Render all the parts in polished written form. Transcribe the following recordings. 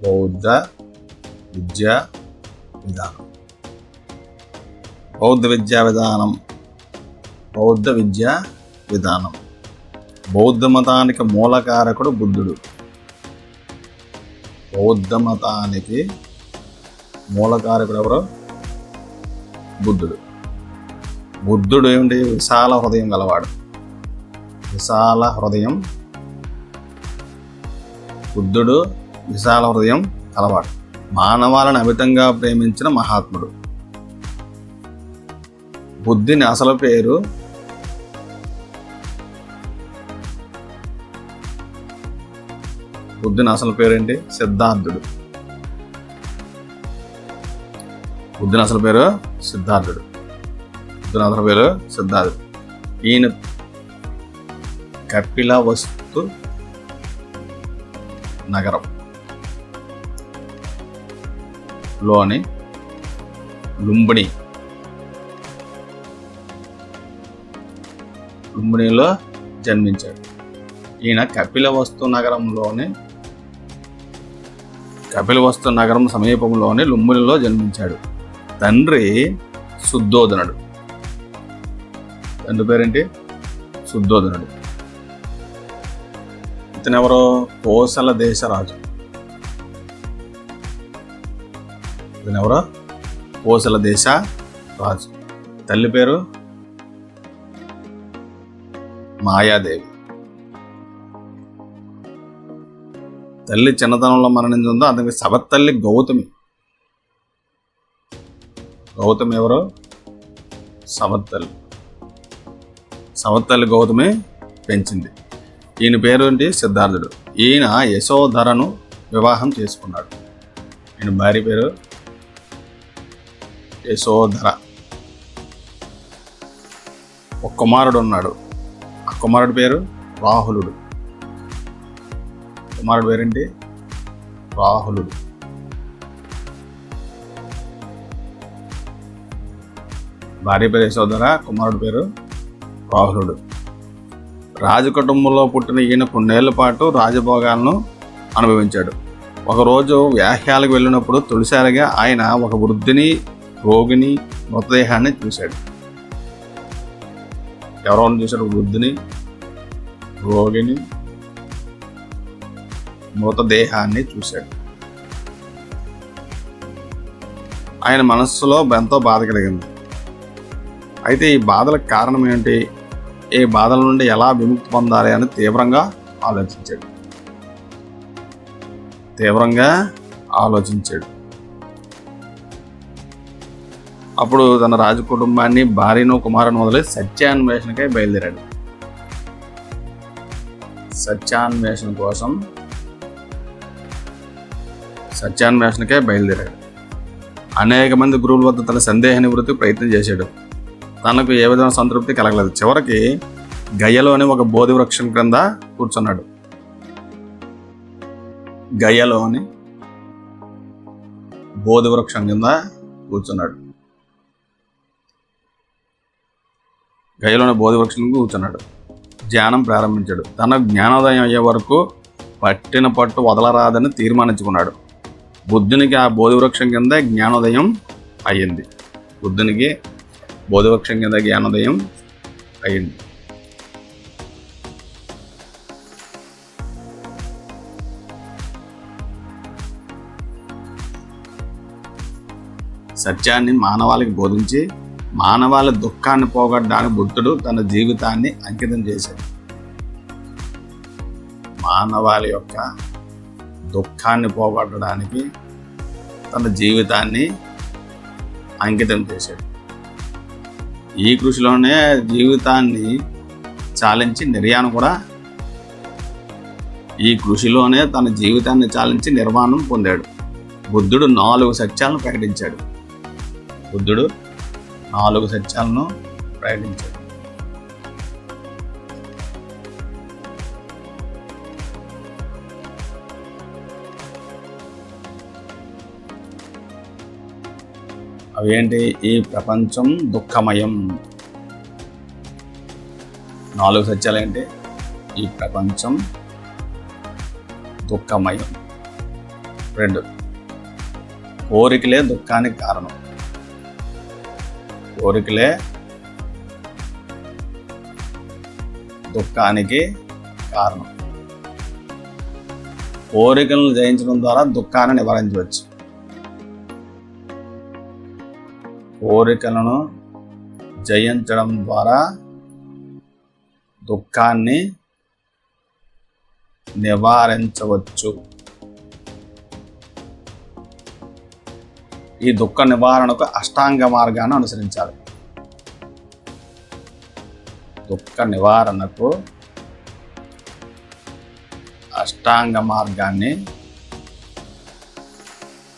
బౌద్ధ విద్యా విధానం. బౌద్ధ విద్యా విధానం. బౌద్ధ విద్యా విధానం. బౌద్ధ మతానికి మూలకారకుడు బుద్ధుడు. బౌద్ధ మతానికి మూలకారకుడు ఎవరు? బుద్ధుడు. బుద్ధుడు ఏమిటి? విశాల హృదయం గలవాడు. విశాల హృదయం. బుద్ధుడు విశాల హృదయం కలవాడు. మానవాలను అమితంగా ప్రేమించిన మహాత్ముడు. బుద్ధుని అసలు పేరు ఏంటి? సిద్ధార్థుడు. బుద్ధుని అసలు పేరు సిద్ధార్థుడు. ఈయన కపిలవస్తు నగరం లోని లుంబినిలో జన్మించాడు. ఈయన కపిలవస్తు నగరం సమీపంలోని లుంబినిలో జన్మించాడు. తండ్రి శుద్ధోదనుడు. తండ్రి పేరేంటి? శుద్ధోదనుడు. ఇతనెవరో? కోసల దేశ రాజు. కోసల దేశ రాజు. తల్లి పేరు మాయాదేవి. తల్లి చిన్నతనంలో మరణించిందో అతనికి సవత్తల్లి గౌతమి. ఎవరు? సవత్తల్లి గౌతమి పెంచింది. ఈయన పేరు ఏంటి? సిద్ధార్థుడు. ఈయన యశోధరను వివాహం చేసుకున్నాడు. ఈయన భార్య పేరు యశోధర. ఒక కుమారుడు ఉన్నాడు. ఆ కుమారుడి పేరు రాహులుడు. కుమారుడు పేరేంటి? రాహులుడు. భార్య పేరు యశోధర, కుమారుడు పేరు రాహులుడు. రాజకుటుంబంలో పుట్టిన ఈయన కొన్నేళ్ల పాటు రాజభోగాలను అనుభవించాడు. ఒకరోజు వ్యాహ్యాలకు వెళ్ళినప్పుడు తొలిసారిగా ఆయన ఒక వృద్ధిని, రోగిని మృతదేహాన్ని చూశాడు. ఎవరెవరిని చూశాడు? వృద్ధిని, రోగిని, మృతదేహాన్ని చూశాడు. ఆయన మనస్సులో ఎంతో బాధ కలిగింది. అయితే ఈ బాధలకు కారణం ఏంటి? ఈ బాధల నుండి ఎలా విముక్తి పొందాలి అని తీవ్రంగా ఆలోచించాడు. అప్పుడు తన రాజకుటుంబాన్ని, భార్యను, కుమారుని వదిలి సత్యాన్వేషణకై బయలుదేరాడు. సత్యాన్వేషణకై బయలుదేరాడు. అనేక మంది గురువుల వద్ద తన సందేహ నివృత్తి ప్రయత్నం చేశాడు. తనకు ఏ విధమైన సంతృప్తి కలగలేదు. చివరికి గయలోని ఒక బోధి వృక్షం క్రింద కూర్చున్నాడు. గయలోని బోధి వృక్షం కింద కూర్చున్నాడు. ధ్యానం ప్రారంభించాడు. తన జ్ఞానోదయం అయ్యే వరకు పట్టిన పట్టు వదలరాదని తీర్మానించుకున్నాడు. బుద్ధునికి ఆ బోధి వృక్షం కింద జ్ఞానోదయం అయ్యింది. సత్యాన్ని మానవాళికి బోధించి మానవాళి దుఃఖాన్ని పోగొట్టడానికి బుద్ధుడు తన జీవితాన్ని అంకితం చేశాడు. మానవాళి యొక్క దుఃఖాన్ని పోగొట్టడానికి తన జీవితాన్ని అంకితం చేశాడు. ఈ కృషిలోనే జీవితాన్ని చాలించి తన జీవితాన్ని చాలించి నిర్వాణం పొందాడు. బుద్ధుడు 4 సత్యాలను ప్రకటించాడు. అవేంటి? ఈ ప్రపంచం దుఃఖమయం. 4 సత్యాలు ఏంటి? ఈ ప్రపంచం దుఃఖమయం. 2, కోరికలే దుఃఖానికి కారణం. కోరికలే దుఃఖానికి కారణం. కోరికలను జయించడం ద్వారా దుఃఖాన్ని నివారించవచ్చు. కోరికలను జయించడం ద్వారా దుఃఖాన్ని నివారించవచ్చు. ఈ దుఃఖ నివారణకు అష్టాంగ మార్గాన్ని అనుసరించాలి. దుఃఖ నివారణకు అష్టాంగ మార్గాన్ని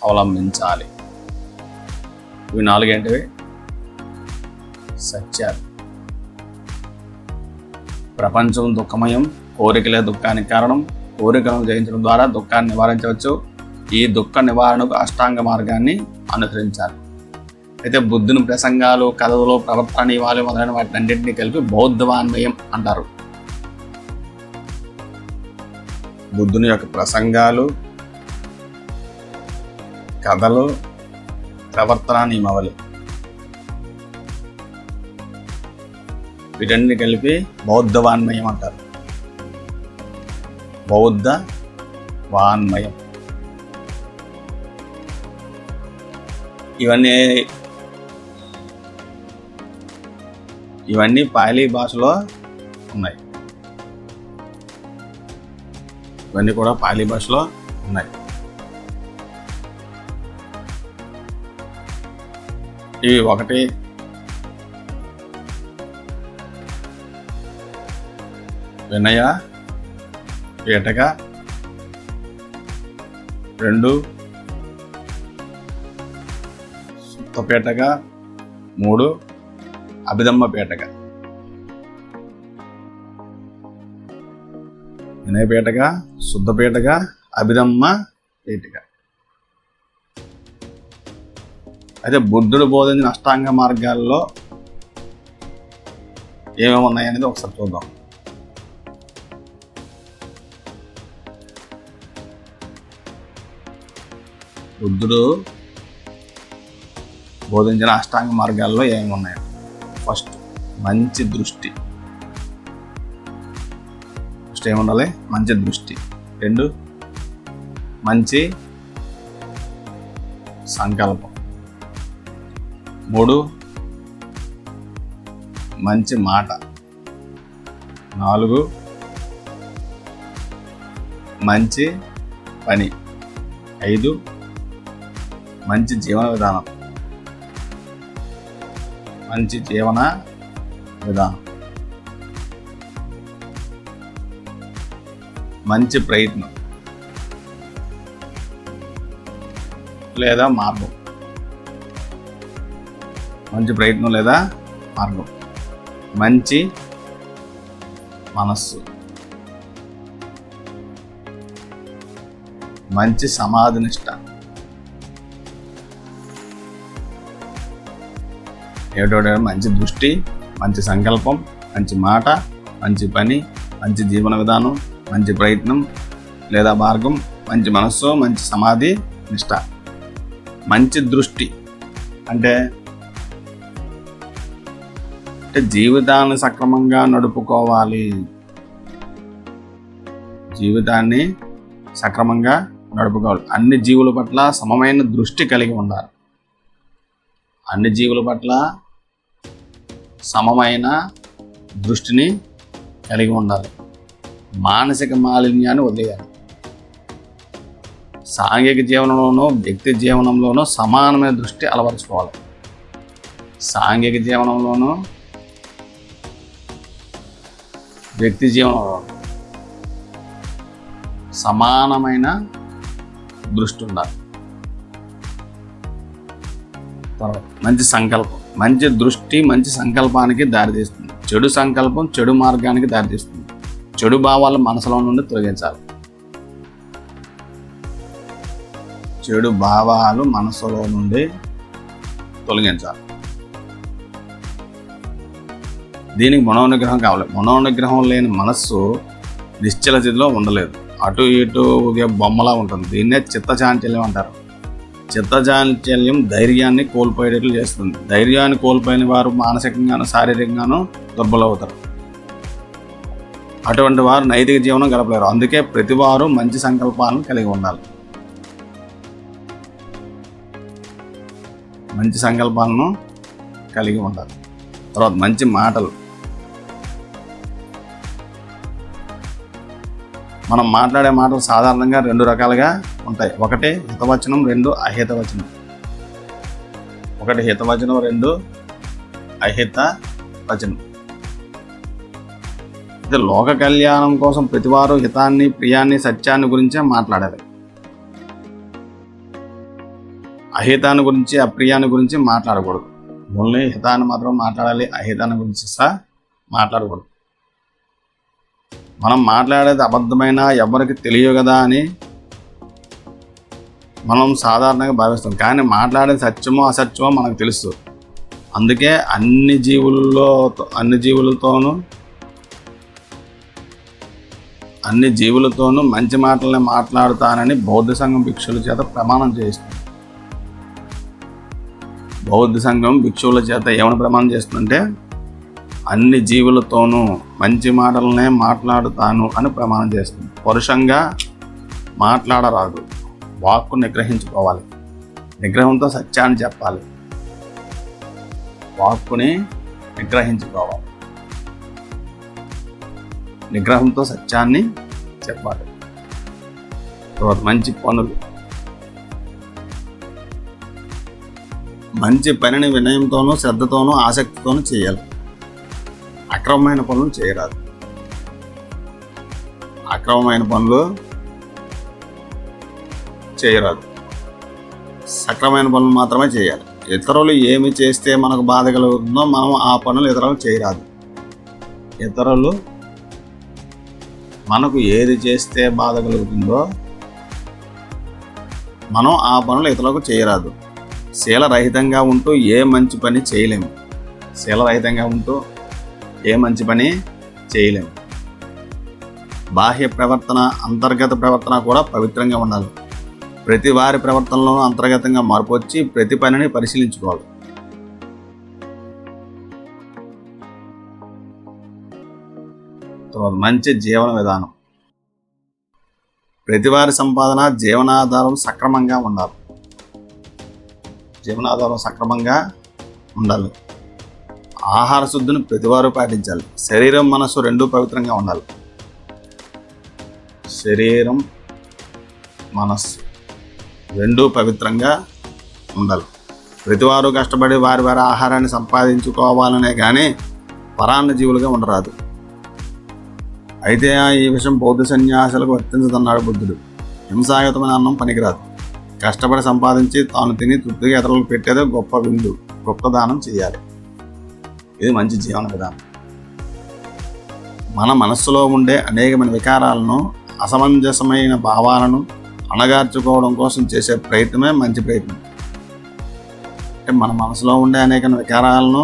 అవలంబించాలి. ఇవి 4 ఏంటివి? సత్యాలు. ప్రపంచం దుఃఖమయం, కోరికలే దుఃఖానికి కారణం, కోరికలను జయించడం ద్వారా దుఃఖాన్ని నివారించవచ్చు. ఈ దుఃఖ నివారణకు అష్టాంగ మార్గాన్ని అనుసరించాలి. అయితే బుద్ధుని ప్రసంగాలు, కథలు, ప్రవర్తన నియమాలు మొదలైన వాటినన్నింటినీ కలిపి బౌద్ధవాన్మయం అంటారు. బుద్ధుని యొక్క ప్రసంగాలు, కథలు, ప్రవర్తన నియమావళి వీటన్ని కలిపి బౌద్ధ వాన్మయం అంటారు. బౌద్ధ వాన్మయం. ఇవన్నీ పాలీ భాషలో ఉన్నాయి. ఇవన్నీ కూడా పాలీ భాషలో ఉన్నాయి. ఇవి 1 వినయ పీఠక, 2 సుత్త పీఠక, 3 అభిధమ్మ పీఠక. వినయ పీఠక, శుద్ధ పీఠక, అభిధమ్మ పీఠక. అయితే బుద్ధుడు బోధించిన అష్టాంగ మార్గాల్లో ఏమేమి ఉన్నాయనేది ఒకసారి చూద్దాం. బుద్ధుడు బోధించిన అష్టాంగ మార్గాల్లో ఏమేమి ఉన్నాయి? ఫస్ట్, మంచి దృష్టి. ఫస్ట్ ఏముండాలి? మంచి దృష్టి. 2, మంచి సంకల్పం. 3, మంచి మాట. 4, మంచి పని. 5, మంచి జీవన విధానం. మంచి జీవన విధానం. మంచి ప్రయత్నం లేదా మార్గం. మంచి ప్రయత్నం లేదా మార్గం. మంచి మనస్సు. మంచి సమాధి నిష్ట. మంచి దృష్టి, మంచి సంకల్పం, మంచి మాట, మంచి పని, మంచి జీవన విధానం, మంచి ప్రయత్నం లేదా మార్గం, మంచి మనస్సు, మంచి సమాధి నిష్ట. మంచి దృష్టి అంటే జీవితాన్ని సక్రమంగా నడుపుకోవాలి. జీవితాన్ని సక్రమంగా నడుపుకోవాలి. అన్ని జీవుల పట్ల సమమైన దృష్టి కలిగి ఉండాలి. అన్ని జీవుల పట్ల సమమైన దృష్టిని కలిగి ఉండాలి. మానసిక మాలిన్యాన్ని వదిలేయాలి. సాంఘిక జీవనంలోనూ వ్యక్తి జీవనంలోనూ సమానమైన దృష్టి అలవరుచుకోవాలి. సాంఘిక జీవనంలోనూ వ్యక్తి జీవనంలో సమానమైన దృష్టి ఉండాలి. మంచి సంకల్పం. మంచి దృష్టి మంచి సంకల్పానికి దారితీస్తుంది. చెడు సంకల్పం చెడు మార్గానికి దారితీస్తుంది. చెడు భావాలు మనసులో నుండి తొలగించాలి. చెడు భావాలు మనసులో నుండి తొలగించాలి. దీనికి మనోనిగ్రహం కావాలి. మనోనిగ్రహం లేని మనస్సు నిశ్చల స్థితిలో ఉండలేదు. అటు ఇటు ఊగే బొమ్మలా ఉంటుంది. దీన్నే చిత్తచాంచల్యం అంటారు. చిత్తచాంచల్యం ధైర్యాన్ని కోల్పోయేటట్లు చేస్తుంది. ధైర్యాన్ని కోల్పోయిన వారు మానసికంగాను శారీరకంగాను దుర్బలవుతారు. అటువంటి వారు నైతిక జీవనం గడపలేరు. అందుకే ప్రతి వారు మంచి సంకల్పాలను కలిగి ఉండాలి. మంచి సంకల్పాలను కలిగి ఉండాలి. తర్వాత మంచి మాటలు. మనం మాట్లాడే మాటలు సాధారణంగా 2 రకాలుగా ఉంటాయి. ఒకటి హితవచనం, 2 అహితవచనం. ఒకటి హితవచనం, 2 అహితవచనం. ఇది లోక కళ్యాణం కోసం ప్రతివారు హితాన్ని, ప్రియాన్ని, సత్యాన్ని గురించే మాట్లాడాలి. అహితాన్ని గురించి, అప్రియాన్ని గురించి మాట్లాడకూడదు. ఓన్లీ హితాన్ని మాత్రం మాట్లాడాలి, అహితాన్ని గురించి మాట్లాడకూడదు. మనం మాట్లాడేది అబద్ధమైనా ఎవరికి తెలియదు కదా అని మనం సాధారణంగా భావిస్తాం. కానీ మాట్లాడేది సత్యమో అసత్యమో మనకు తెలుసు. అందుకే అన్ని జీవులతోనూ మంచి మాటలనే మాట్లాడుతానని బౌద్ధ సంఘం భిక్షుల చేత ప్రమాణం చేయిస్తుంది. బౌద్ధ సంఘం భిక్షువుల చేత ఏమని ప్రమాణం చేస్తుందంటే, అన్ని జీవులతోనూ మంచి మాటలనే మాట్లాడుతాను అని ప్రమాణం చేస్తుంది. పరుషంగా మాట్లాడరాదు. వాక్కు నిగ్రహించుకోవాలి. నిగ్రహంతో సత్యాన్ని చెప్పాలి. వాక్కుని నిగ్రహించుకోవాలి. నిగ్రహంతో సత్యాన్ని చెప్పాలి. తర్వాత మంచి పనులు. మంచి పనిని వినయంతోనూ, శ్రద్ధతోనూ, ఆసక్తితోనూ చేయాలి. అక్రమమైన పనులు చేయరాదు. అక్రమమైన పనులు చేయరాదు. సక్రమైన పనులు మాత్రమే చేయాలి. ఇతరులు ఏమి చేస్తే మనకు బాధ కలుగుతుందో మనం ఆ పనులు ఇతరులకు చేయరాదు. ఇతరులు మనకు ఏది చేస్తే బాధ కలుగుతుందో మనం ఆ పనులు ఇతరులకు చేయరాదు. శీలరహితంగా ఉంటూ ఏ మంచి పని చేయలేము. శీలరహితంగా ఉంటూ ఏ మంచి పని చేయలేము. బాహ్య ప్రవర్తన, అంతర్గత ప్రవర్తన కూడా పవిత్రంగా ఉండాలి. ప్రతి వారి ప్రవర్తనలోనూ అంతర్గతంగా మార్పు వచ్చి ప్రతి పనిని పరిశీలించుకోవాలి. మంచి జీవన విధానం. ప్రతివారి సంపాదన, జీవనాధారం సక్రమంగా ఉండాలి. ఆహార శుద్ధిని ప్రతివారు పాటించాలి. శరీరం, మనసు రెండూ పవిత్రంగా ఉండాలి. శరీరం, మనస్సు రెండూ పవిత్రంగా ఉండాలి. ప్రతివారు కష్టపడి వారి వారి ఆహారాన్ని సంపాదించుకోవాలనే కానీ పరాన్న జీవులుగా ఉండరాదు. అయితే ఈ విషయం బౌద్ధ సన్యాసులకు వర్తించదన్నాడు బుద్ధుడు. హింసాయుతమైన అన్నం పనికిరాదు. కష్టపడి సంపాదించి తాను తిని తృప్తిగా ఇతరులకు పెట్టేదే గొప్ప విందు, గొప్ప దానం చేయాలి. ఇది మంచి జీవన విధానం. మన మనస్సులో ఉండే అనేకమైన వికారాలను, అసమంజసమైన భావాలను అణగార్చుకోవడం కోసం చేసే ప్రయత్నమే మంచి ప్రయత్నం. అంటే మన మనసులో ఉండే అనేక వికారాలను,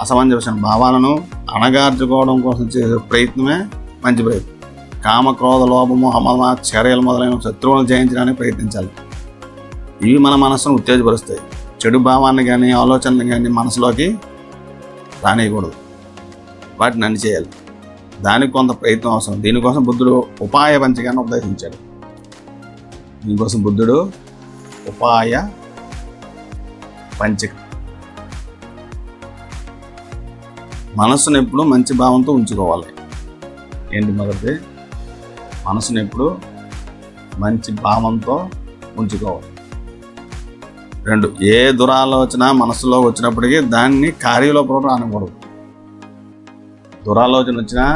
అసమంజసమైన భావాలను అణగార్చుకోవడం కోసం చేసే ప్రయత్నమే మంచి ప్రయత్నం. కామ, క్రోధ, లోభము, హమమ, చర్యలు మొదలైన శత్రువులను జయించడానికి ప్రయత్నించాలి. ఇవి మన మనసును ఉత్తేజపరుస్తాయి. చెడు భావాన్ని కానీ ఆలోచనలు కానీ మనసులోకి రానియకూడదు. వాటిని అణిచేయాలి. దానికి కొంత ప్రయత్నం అవసరం. దీనికోసం బుద్ధుడు ఉపాయ పంచకాన్ని ఉపదేశించాడు. ఉపాయ పంచకం. మనస్సును ఎప్పుడు మంచి భావంతో ఉంచుకోవాలి. ఏంటి మొదటి? మనసును ఎప్పుడు మంచి భావంతో ఉంచుకోవాలి. 2, ఏ దురాలోచన మనసులో వచ్చినప్పటికీ దాన్ని కార్యరూపంలో రానివ్వకూడదు. దురాలోచన వచ్చినా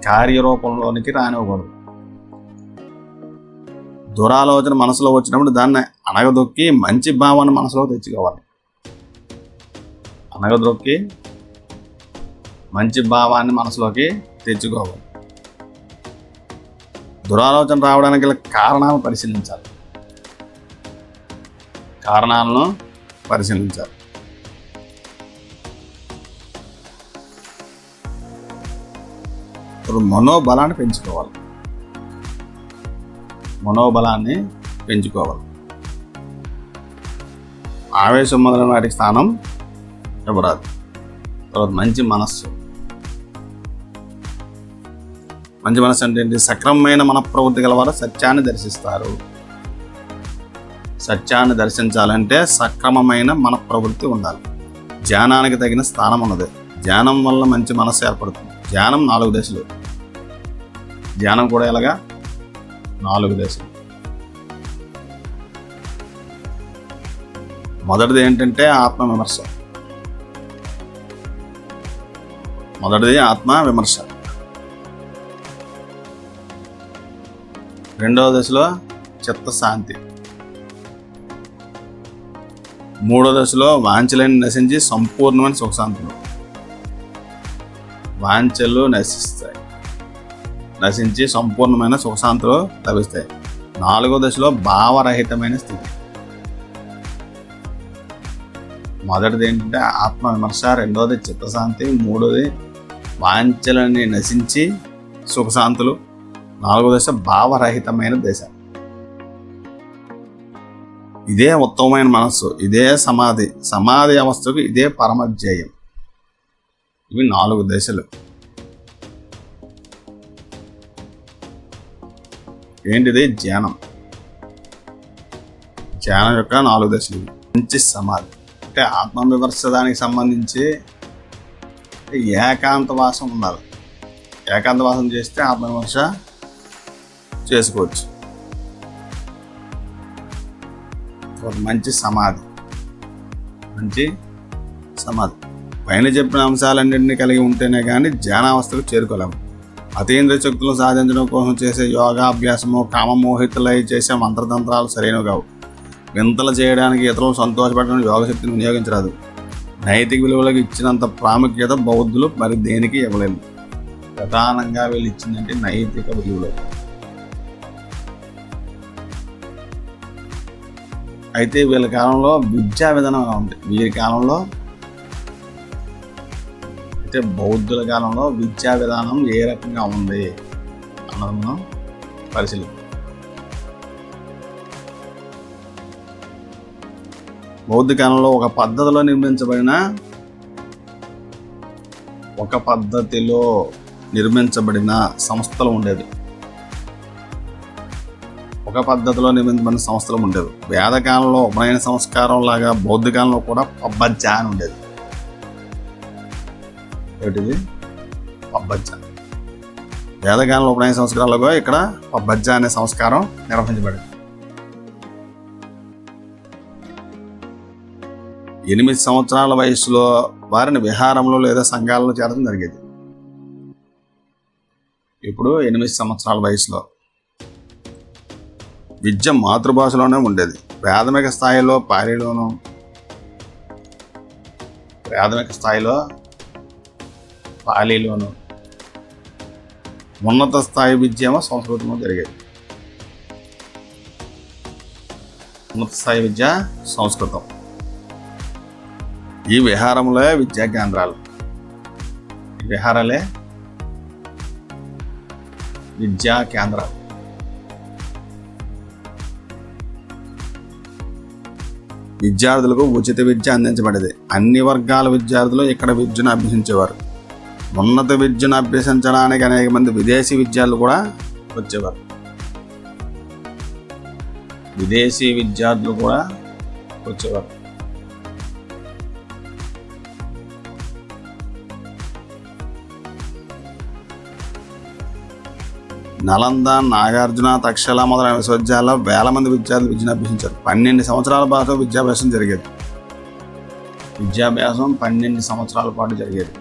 కార్యరూపంలోనికి రానివ్వకూడదు. దురాలోచన మనసులో వచ్చినప్పుడు దాన్ని అనగదొక్కి మంచి భావాన్ని మనసులో తెచ్చుకోవాలి. అనగదొక్కి మంచి భావాన్ని మనసులోకి తెచ్చుకోవాలి. దురాలోచన రావడానికి గల కారణాలను పరిశీలించాలి. మనోబలాన్ని పెంచుకోవాలి. మనోబలాన్ని పెంచుకోవాలి. ఆవేశం మొదలైన వాటికి స్థానం ఇవ్వరాదు. తర్వాత మంచి మనస్సు. మంచి మనస్సు అంటే ఏంటి? సక్రమమైన మనఃప్రవృత్తి గలవారు సత్యాన్ని దర్శిస్తారు. సత్యాన్ని దర్శించాలంటే సక్రమమైన మనఃప్రవృత్తి ఉండాలి. ధ్యానానికి తగిన స్థానం ఉన్నది. ధ్యానం వల్ల మంచి మనస్సు ఏర్పడుతుంది. ధ్యానం 4 దశలు. ధ్యానం కూడా ఎలాగా? 4 దశలు. మొదటిది ఏంటంటే ఆత్మవిమర్శ. రెండవ దశలో చిత్తశాంతి. మూడో దశలో వాంఛలన్నీ నశించి సంపూర్ణమైన సుఖశాంతులు. వాంఛలు నశించి సంపూర్ణమైన సుఖశాంతులు లభిస్తాయి. 4వ దశలో భావరహితమైన స్థితి. మొదటిది ఏంటంటే ఆత్మవిమర్శ, రెండవది చిత్తశాంతి, మూడవది వాంఛలన్నీ నశించి సుఖశాంతులు, 4వ దశ భావరహితమైన దశ. ఇదే ఉత్తమమైన మనస్సు, ఇదే సమాధి అవస్థకు ఇదే పరమధ్యేయం. ఇవి 4 దశలు. ఏంటిది? ధ్యానం యొక్క 4 దశలు. మంచి సమాధి అంటే ఆత్మవిమర్శ దానికి సంబంధించి ఏకాంతవాసం ఉండాలి. ఏకాంతవాసం చేస్తే ఆత్మవిమర్శ చేసుకోవచ్చు. మంచి సమాధి. పైన చెప్పిన అంశాలన్నింటినీ కలిగి ఉంటేనే కానీ ధ్యానావస్థకు చేరుకోలేము. అతీంద్రియ శక్తులను సాధించడం కోసం చేసే యోగాభ్యాసము, కామమోహితులై చేసే మంత్రతంత్రాలు సరైనవి కావు. వింతలు చేయడానికి, ఇతరులు సంతోషపెట్టడానికి యోగశక్తిని వినియోగించరాదు. నైతిక విలువలకు ఇచ్చినంత ప్రాముఖ్యత బౌద్ధులు మరి దేనికి ఇవ్వలేదు. ప్రధానంగా వీళ్ళు ఇచ్చిందంటే నైతిక విలువలు. అయితే వీళ్ళ కాలంలో విద్యా విధానం ఎలా ఉంది? వీరి కాలంలో అయితే బౌద్ధుల కాలంలో విద్యా విధానం ఏ రకంగా ఉంది అన్నది మనం పరిశీలిద్దాం. బౌద్ధ కాలంలో ఒక పద్ధతిలో నిర్మించబడిన సంస్థలు ఉండేది. వేదకాలంలో ఉపనయన సంస్కారం లాగా బౌద్ధ కాలంలో కూడా పబ్బజ్జ అని ఉండేది. ఏమిటిది? పబ్బజ్జ. వేదకాలంలో ఉపనయన సంస్కారాలుగా ఇక్కడ పబ్బజ్జ అనే సంస్కారం నిర్వహించబడింది. 8 సంవత్సరాల వయసులో వారిని విహారంలో లేదా సంఘాలలో చేరడం జరిగేది. ఇప్పుడు 8 సంవత్సరాల వయసులో విద్య మాతృభాషలోనే ఉండేది. ప్రాథమిక స్థాయిలో పాలీలోను, ఉన్నత స్థాయి విద్య ఏమో సంస్కృతంలో జరిగేది. ఉన్నత స్థాయి విద్య సంస్కృతం. ఈ విహారములే విద్యా కేంద్రాలు. విహారాలే విద్యా కేంద్రాలు. విద్యార్థులకు ఉచిత విద్య అందించబడేది. అన్ని వర్గాల విద్యార్థులు ఇక్కడ విద్యను అభ్యసించేవారు. ఉన్నత విద్యను అభ్యసించడానికి అనేక మంది విదేశీ విద్యార్థులు కూడా వచ్చేవారు. నలంద, నాగార్జున, తక్షశిల మొదలైన విశ్వవిద్యాలయాల్లో వేల మంది విద్యార్థులు విద్యను అభ్యసించారు. 12 సంవత్సరాల పాటు విద్యాభ్యాసం జరిగేది. 12 సంవత్సరాల పాటు జరిగేది.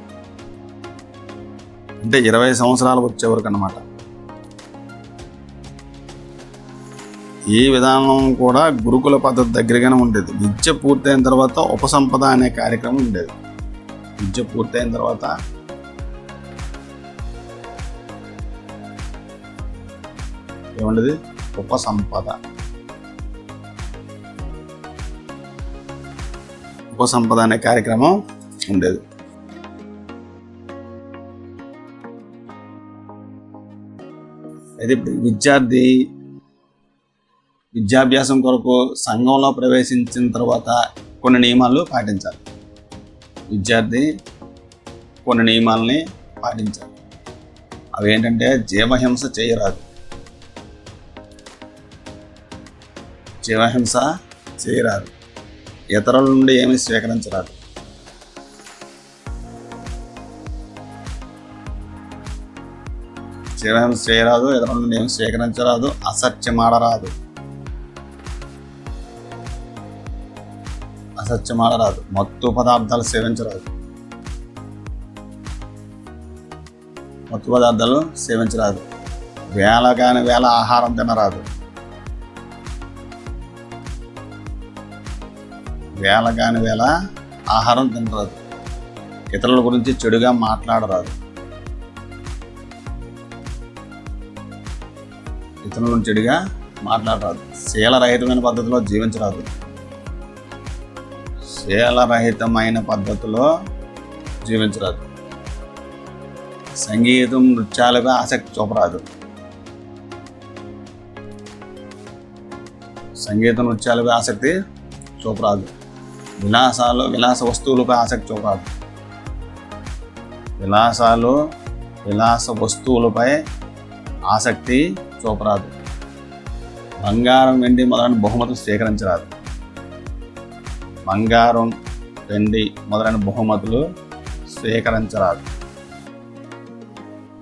అంటే 20 సంవత్సరాలు వచ్చేవరకు అన్నమాట. ఈ విధానం కూడా గురుకుల పద్ధతి దగ్గరగానే ఉండేది. విద్య పూర్తయిన తర్వాత ఉపసంపద అనే కార్యక్రమం ఉండేది. ఏముండేది? ఉపసంపద అనే కార్యక్రమం ఉండేది. అయితే విద్యార్థి విద్యాభ్యాసం కొరకు సంఘంలో ప్రవేశించిన తర్వాత కొన్ని నియమాలు పాటించాలి. విద్యార్థి కొన్ని నియమాలని పాటించాలి. అవి ఏంటంటే జీవహింస చేయరాదు. జీవహింస చేయరాదు. ఇతరుల నుండి ఏమీ స్వీకరించరాదు. జీవహింస చేయరాదు. ఇతరుల నుండి ఏమి స్వీకరించరాదు. అసత్యమాడరాదు. అసత్యమాడరాదు. మత్తు పదార్థాలు సేవించరాదు. మత్తు పదార్థాలు సేవించరాదు. వేళ కాని వేళ ఆహారం తినరాదు. వేళ కాని వేళ ఆహారం తినరాదు. ఇతరుల గురించి చెడుగా మాట్లాడరాదు. ఇతరులను చెడుగా మాట్లాడరాదు. శీలరహితమైన పద్ధతిలో జీవించరాదు. శీలరహితమైన పద్ధతిలో జీవించరాదు. సంగీతం నృత్యాలుగా ఆసక్తి చూపరాదు. సంగీత నృత్యాలుగా ఆసక్తి చూపరాదు. విలాస వస్తువులపై ఆసక్తి చూపరాదు. విలాస వస్తువులపై ఆసక్తి చూపరాదు. బంగారం, వెండి మొదలైన బహుమతులు స్వీకరించరాదు. బంగారం, వెండి మొదలైన బహుమతులు స్వీకరించరాదు.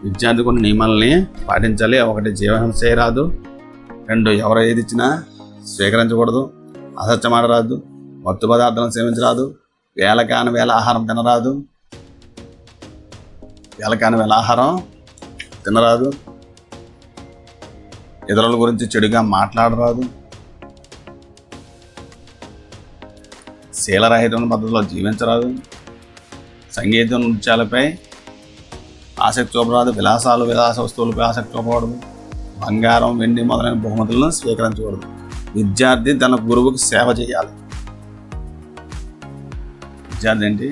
విద్యార్థి కొన్ని నియమాలని పాటించాలి. 1 జీవహింస చేయరాదు. 2 ఎవరు ఏది ఇచ్చినా స్వీకరించకూడదు. అసత్యమాడరాదు. మత్తు పదార్థాలను సేవించరాదు. వేళ కాని వేళ ఆహారం తినరాదు. ఇతరుల గురించి చెడుగా మాట్లాడరాదు. శీలరహితమైన పద్ధతిలో జీవించరాదు. సంగీతం నృత్యాలపై ఆసక్తి చూపరాదు. విలాస వస్తువులపై ఆసక్తి చూపకూడదు. బంగారం, వెండి మొదలైన బహుమతులను స్వీకరించకూడదు. విద్యార్థి తన గురువుకి సేవ చేయాలి. విద్యార్థి ఏంటి?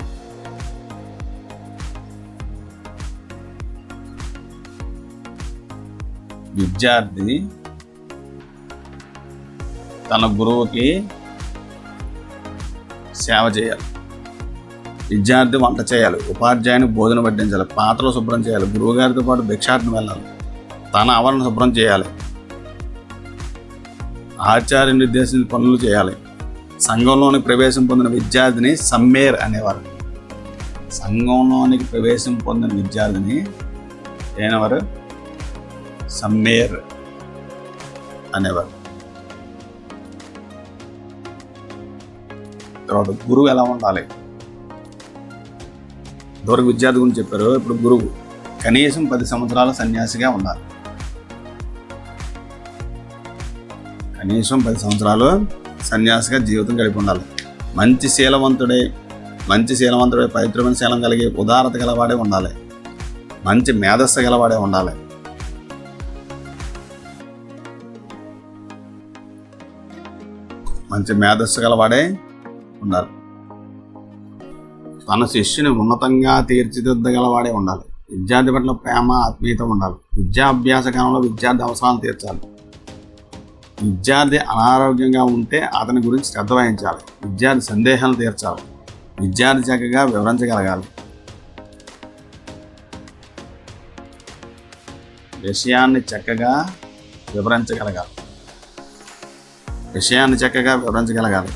విద్యార్థి తన గురువుకి సేవ చేయాలి. విద్యార్థి వంట చేయాలి. ఉపాధ్యాయుని భోజనం వడ్డించాలి. పాత్రలు శుభ్రం చేయాలి. గురువుగారితో పాటు భిక్షాటన వెళ్ళాలి. తన ఆవరణ శుభ్రం చేయాలి. ఆచార్య నిర్దేశించిన పనులు చేయాలి. సంఘంలోనికి ప్రవేశం పొందిన విద్యార్థిని సమ్మేర్ అనేవారు. సంఘంలోనికి ప్రవేశం పొందిన విద్యార్థిని ఏనవారు? సమ్మేర్ అనేవారు. తర్వాత గురువు ఎలా ఉండాలి? ఇంతవరకు విద్యార్థి గురించి చెప్పారు. ఇప్పుడు గురువు కనీసం 10 సంవత్సరాల సన్యాసిగా ఉండాలి. కనీసం 10 సంవత్సరాలు సన్యాసిగా జీవితం గడిపి ఉండాలి. మంచి శీలవంతుడై పవిత్రమైన శీలం కలిగి ఉదారత గలవాడే ఉండాలి. మంచి మేధస్సు గలవాడే ఉండాలి. తన శిష్యుని ఉన్నతంగా తీర్చిదిద్దగలవాడే ఉండాలి. విద్యార్థి పట్ల ప్రేమ, ఆత్మీయత ఉండాలి. విద్యాభ్యాస కాలంలో విద్యార్థి అవసరాలను తీర్చాలి. విద్యార్థి అనారోగ్యంగా ఉంటే అతని గురించి శ్రద్ధ వహించాలి. విద్యార్థి సందేహాలను తీర్చాలి. విద్యార్థి చక్కగా వివరించగలగాలి. విషయాన్ని చక్కగా వివరించగలగాలి.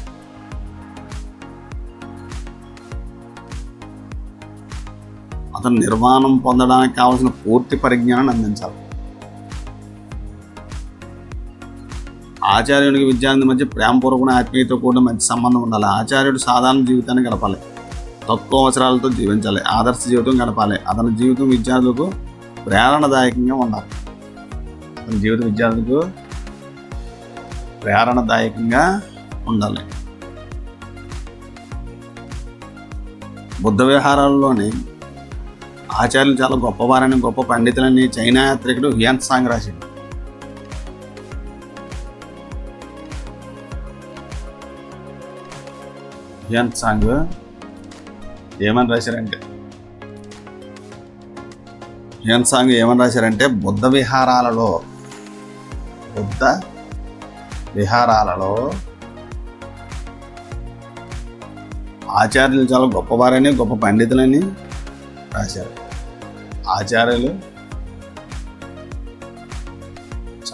అతను నిర్మాణం పొందడానికి కావలసిన పూర్తి పరిజ్ఞానాన్ని అందించాలి. ఆచార్యునికి విద్యార్థి మధ్య ప్రేమపూర్వకమైన ఆత్మీయత కూడా మంచి సంబంధం ఉండాలి. ఆచార్యుడు సాధారణ జీవితాన్ని గడపాలి. తక్కువ అవసరాలతో జీవించాలి. ఆదర్శ జీవితం గడపాలి. అతని జీవితం విద్యార్థులకు ప్రేరణదాయకంగా ఉండాలి. బుద్ధ విహారాల్లోని ఆచార్యులు చాలా గొప్పవారని, గొప్ప పండితులని చైనా యాత్రికుడు హ్యూయన్ త్సాంగ్ రాశాడు. హ్యూయన్ త్సాంగ్ ఏమని రాశారంటే బుద్ధ విహారాలలో ఆచార్యులు చాలా గొప్పవారని, గొప్ప పండితులని రాశారు. ఆచార్యులు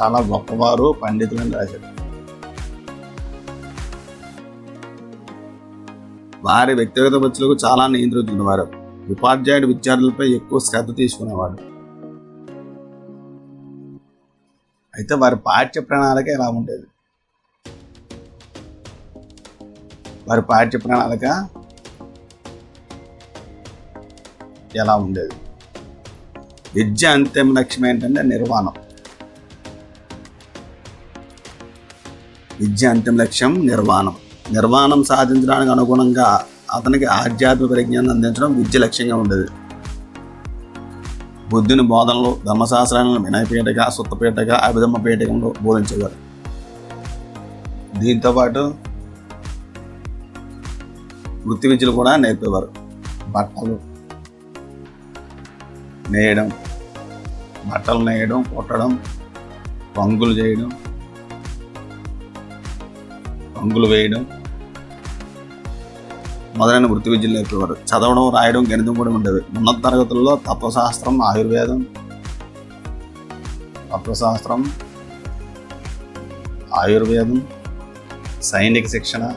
చాలా గొప్పవారు, పండితులని రాశారు. వారి వ్యక్తిగత ఖర్చులకు చాలా నియంత్రించుకునేవారు. ఉపాధ్యాయుడు విద్యార్థులపై ఎక్కువ శ్రద్ధ తీసుకునేవాడు. అయితే వారి పాఠ్య ప్రణాళిక ఎలా ఉండేది? వారి పాఠ్య ప్రణాళిక ఎలా ఉండేది? విద్య అంతిమ లక్ష్యం ఏంటంటే నిర్వాణం. విద్య అంతిమ లక్ష్యం నిర్వాణం. నిర్వాణం సాధించడానికి అనుగుణంగా అతనికి ఆధ్యాత్మిక పరిజ్ఞానం అందించడం విద్య లక్ష్యంగా ఉండేది. బుద్ధుని బోధనలు ధర్మశాస్త్రాలను వినయపీఠక, సుత్తపీఠక, అభిధమ్మ పీఠకంలో బోధించేవారు. దీంతోపాటు వృత్తి విద్యలు కూడా నేర్పేవారు. బట్టలు నేయడం, కుట్టడం, రంగులు చేయడం, రంగులు వేయడం మొదలైన వృత్తి విద్యలు నేర్పేవారు. చదవడం, రాయడం, గణితం కూడా ఉండేవి. ఉన్నత తరగతుల్లో తత్వశాస్త్రం, ఆయుర్వేదం, సైనిక శిక్షణ,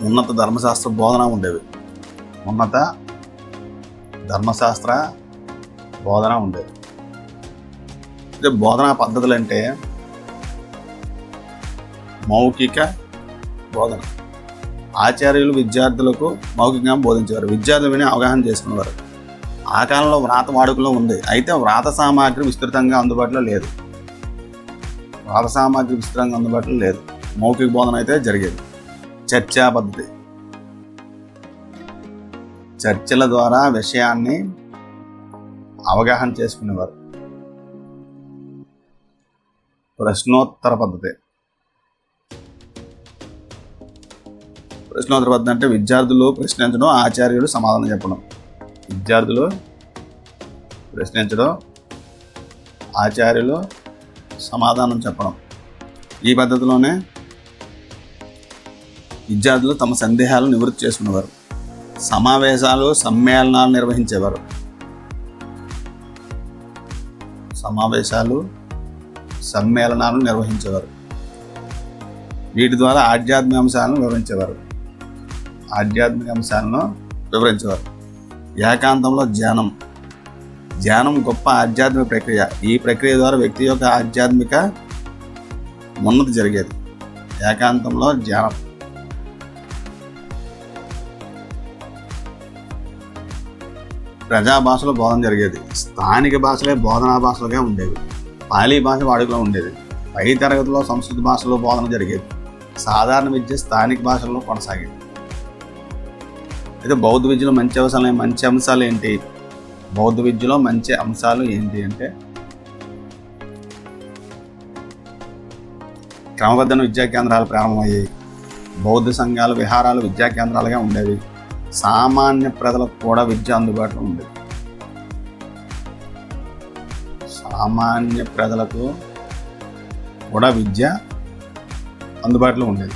ఉన్నత ధర్మశాస్త్ర బోధన ఉండేవి. అంటే బోధనా పద్ధతులు అంటే మౌఖిక బోధన. ఆచార్యులు విద్యార్థులకు మౌఖికంగా బోధించేవారు. విద్యార్థులు విని అవగాహన చేసుకునేవారు. ఆ కాలంలో వ్రాత వాడుకలో ఉంది. అయితే వ్రాత సామాగ్రి విస్తృతంగా అందుబాటులో లేదు. మౌఖిక బోధన అయితే జరిగేది. చర్చా పద్ధతి. చర్చల ద్వారా విషయాన్ని అవగాహన చేసుకునేవారు. ప్రశ్నోత్తర పద్ధతి అంటే విద్యార్థులు ప్రశ్నించడం, ఆచార్యుడు సమాధానం చెప్పడం. ఈ పద్ధతిలోనే విద్యార్థులు తమ సందేహాలు నివృత్తి చేసుకునేవారు. సమ్మేళనాలు నిర్వహించేవారు. వీటి ద్వారా ఆధ్యాత్మిక అంశాలను వివరించేవారు. ఏకాంతంలో ధ్యానం గొప్ప ఆధ్యాత్మిక ప్రక్రియ. ఈ ప్రక్రియ ద్వారా వ్యక్తి యొక్క ఆధ్యాత్మిక ఉన్నతి జరిగేది. ఏకాంతంలో ధ్యానం. ప్రజా భాషలో బోధన జరిగేది. స్థానిక భాషలే బోధనా భాషలుగా ఉండేవి. పాలీ భాష వాడుకలో ఉండేది. పై తరగతిలో సంస్కృత భాషలో బోధన జరిగేది. సాధారణ విద్య స్థానిక భాషల్లో కొనసాగేది. అయితే బౌద్ధ విద్యలో మంచి అంశాలు ఏంటి? బౌద్ధ విద్యలో మంచి అంశాలు ఏంటి అంటే క్రమబద్ధమైన విద్యా కేంద్రాలు ప్రారంభమయ్యాయి. బౌద్ధ సంఘాలు, విహారాలు విద్యా కేంద్రాలుగా ఉండేవి. సామాన్య ప్రజలకు కూడా విద్య అందుబాటులో ఉండేది.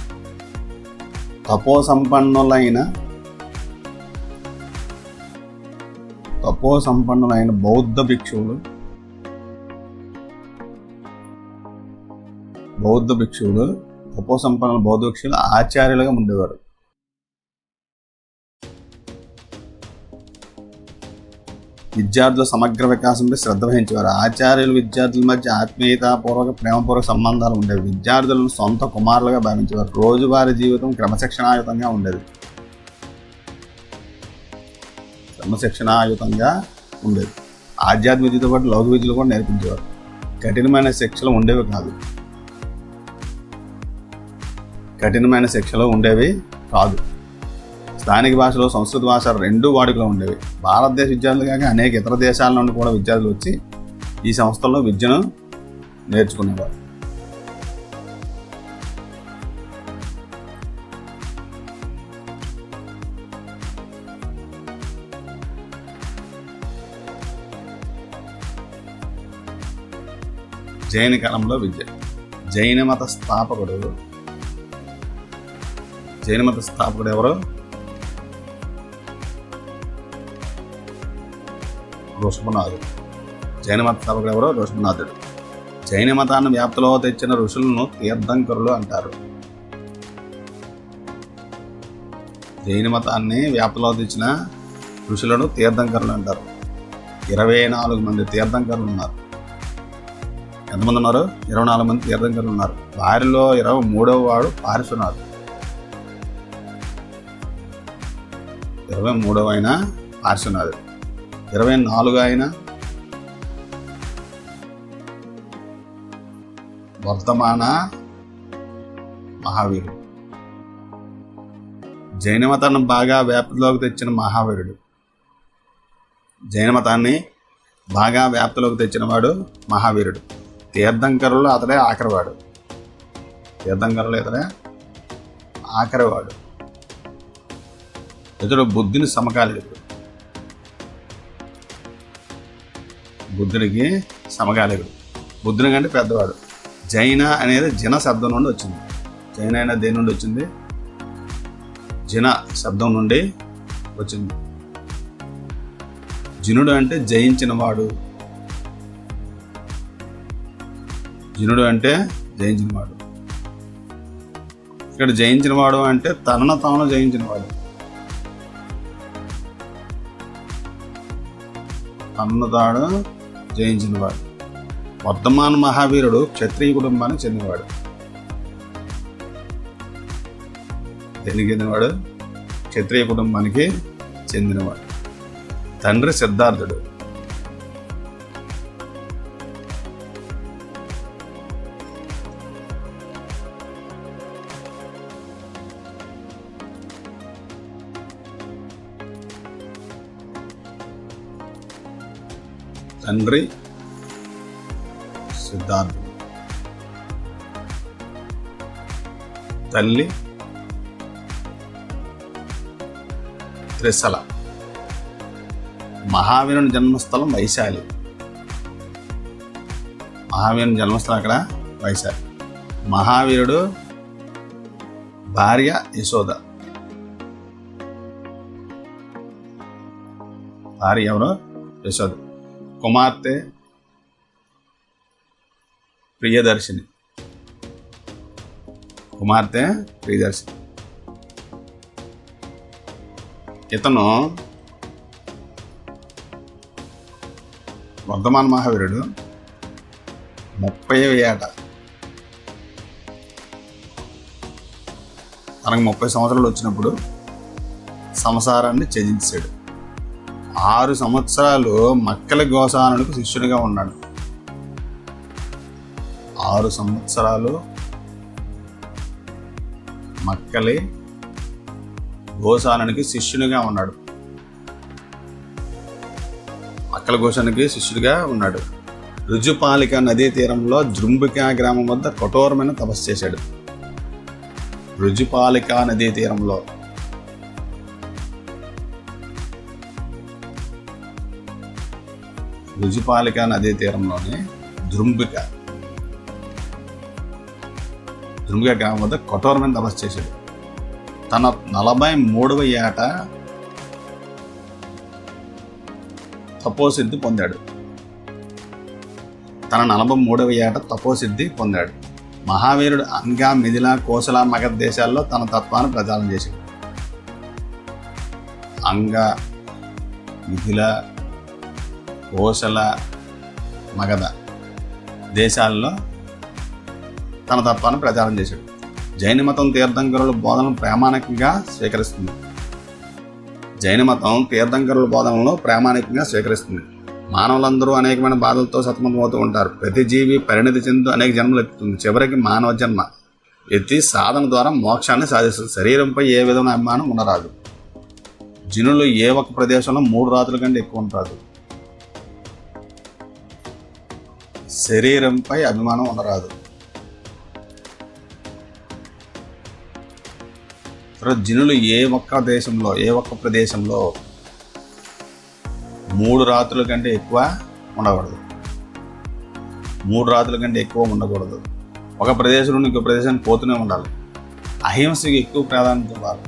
తపోసంపన్నులైన బౌద్ధ భిక్షువులు ఆచార్యులుగా ఉండేవారు. విద్యార్థుల సమగ్ర వికాసంపై శ్రద్ధ వహించేవారు. ఆచార్యులు విద్యార్థుల మధ్య ఆత్మీయతాపూర్వక, ప్రేమపూర్వక సంబంధాలు ఉండేవి. విద్యార్థులను సొంత కుమారులుగా భావించేవారు. రోజువారీ జీవితం క్రమశిక్షణాయుతంగా ఉండేది. ఆధ్యాత్మిక విద్యతో పాటు లౌకిక విద్యలు కూడా నేర్పించేవారు. కఠినమైన శిక్షలు ఉండేవి కాదు. స్థానిక భాషలో సంస్కృత భాష రెండూ వాడుకలో ఉండేవి. భారతదేశ విద్యార్థులు కాక అనేక ఇతర దేశాల నుండి కూడా విద్యార్థులు వచ్చి ఈ సంస్థల్లో విద్యను నేర్చుకునేవారు. జైన కాలంలో విద్య. జైన మత స్థాపకుడు ఎవరు? ఋషభనాథుడు. జైన మత స్థాపకుడు ఎవరు? ఋషభనాథుడు. జైన మతాన్ని వ్యాప్తిలో తెచ్చిన ఋషులను తీర్థంకరులు అంటారు. జైన మతాన్ని వ్యాప్తిలో తెచ్చిన ఋషులను తీర్థంకరులు అంటారు. 24 మంది తీర్థంకరులు ఉన్నారు. ఎంతమంది ఉన్నారు? 24 మంది తీర్థంకరులు ఉన్నారు. వారిలో 23వ వాడు పార్శ్వనాథుడు. 23వ ఆయన పార్శ్వనాథుడు. 24 ఆయన వర్ధమాన మహావీరుడు. జైన మతాన్ని బాగా వ్యాప్తిలోకి తెచ్చిన మహావీరుడు. జైన మతాన్ని బాగా వ్యాప్తిలోకి తెచ్చిన వాడు మహావీరుడు. తీర్థంకరులు అతడే ఆఖరివాడు. ఇతడు బుద్ధుని సమకాలీకుడు. బుద్ధుని కంటే పెద్దవాడు. జైన అనేది జిన శబ్దం నుండి వచ్చింది. జైన అనేది దేని నుండి వచ్చింది? జిన శబ్దం నుండి వచ్చింది. జినుడు అంటే జయించినవాడు. ఇక్కడ జయించినవాడు అంటే తనను తాను జయించినవాడు. వర్ధమాన మహావీరుడు క్షత్రియ కుటుంబానికి చెందినవాడు. దేనికి చెందినవాడు? క్షత్రియ కుటుంబానికి చెందినవాడు. తండ్రి సిద్ధార్థుడు. తల్లి త్రిశల. మహావీరుని జన్మస్థలం వైశాలి. అక్కడ వైశాలి. మహావీరుడు భార్య యశోద. ఎవరు? యశోద. కుమార్తె ప్రియదర్శిని. ఇతను వర్ధమాన మహావీరుడు 30వ ఏట, తనకు 30 సంవత్సరాలు వచ్చినప్పుడు సంసారాన్ని త్యజించాడు. 6 సంవత్సరాలు మక్కలి గోసానుడికి శిష్యునిగా ఉన్నాడు. 6 సంవత్సరాలు మక్కలి గోసానునికి శిష్యునిగా ఉన్నాడు. రుజుపాలిక నదీ తీరంలో జృంభిక గ్రామం వద్ద కఠోరమైన తపస్సు చేశాడు. రుజుపాలిక నదీ తీరంలో తీరంలోనే జృంభిక గ్రామం వద్ద కఠోరమైన తపస్సు చేశాడు. తన 43వ ఏట తపోసిద్ధి పొందాడు. మహావీరుడు అంగా, మిథిల, కోసల, మగధ దేశాల్లో తన తత్వాన్ని ప్రచారం చేశాడు. అంగా, మిథిల, కోసల, మగధ దేశాల్లో తన తత్వాన్ని ప్రచారం చేశాడు. జైన మతం తీర్థంకరుల బోధనను ప్రామాణికంగా స్వీకరిస్తుంది. మానవులందరూ అనేకమైన బాధలతో సతమతమవుతూ ఉంటారు. ప్రతి జీవి పరిణతి చెందుతూ అనేక జన్మలు ఎత్తుతుంది. చివరికి మానవ జన్మ ఎత్తి సాధన ద్వారా మోక్షాన్ని సాధిస్తుంది. శరీరంపై ఏ విధమైన అభిమానం ఉండరాదు. జినులు ఏ ఒక్క ప్రదేశంలో 3 రాత్రుల కంటే ఎక్కువ ఉండరాదు. శరీరంపై అభిమానం ఉండరాదు. జినులు ఏ ఒక్క ప్రదేశంలో 3 రాత్రుల కంటే ఎక్కువ ఉండకూడదు. 3 రాత్రుల కంటే ఎక్కువ ఉండకూడదు. ఒక ప్రదేశం నుండి ఇంకో ప్రదేశానికి పోతూనే ఉండాలి. అహింసకి ఎక్కువ ప్రాధాన్యత ఇవ్వాలి.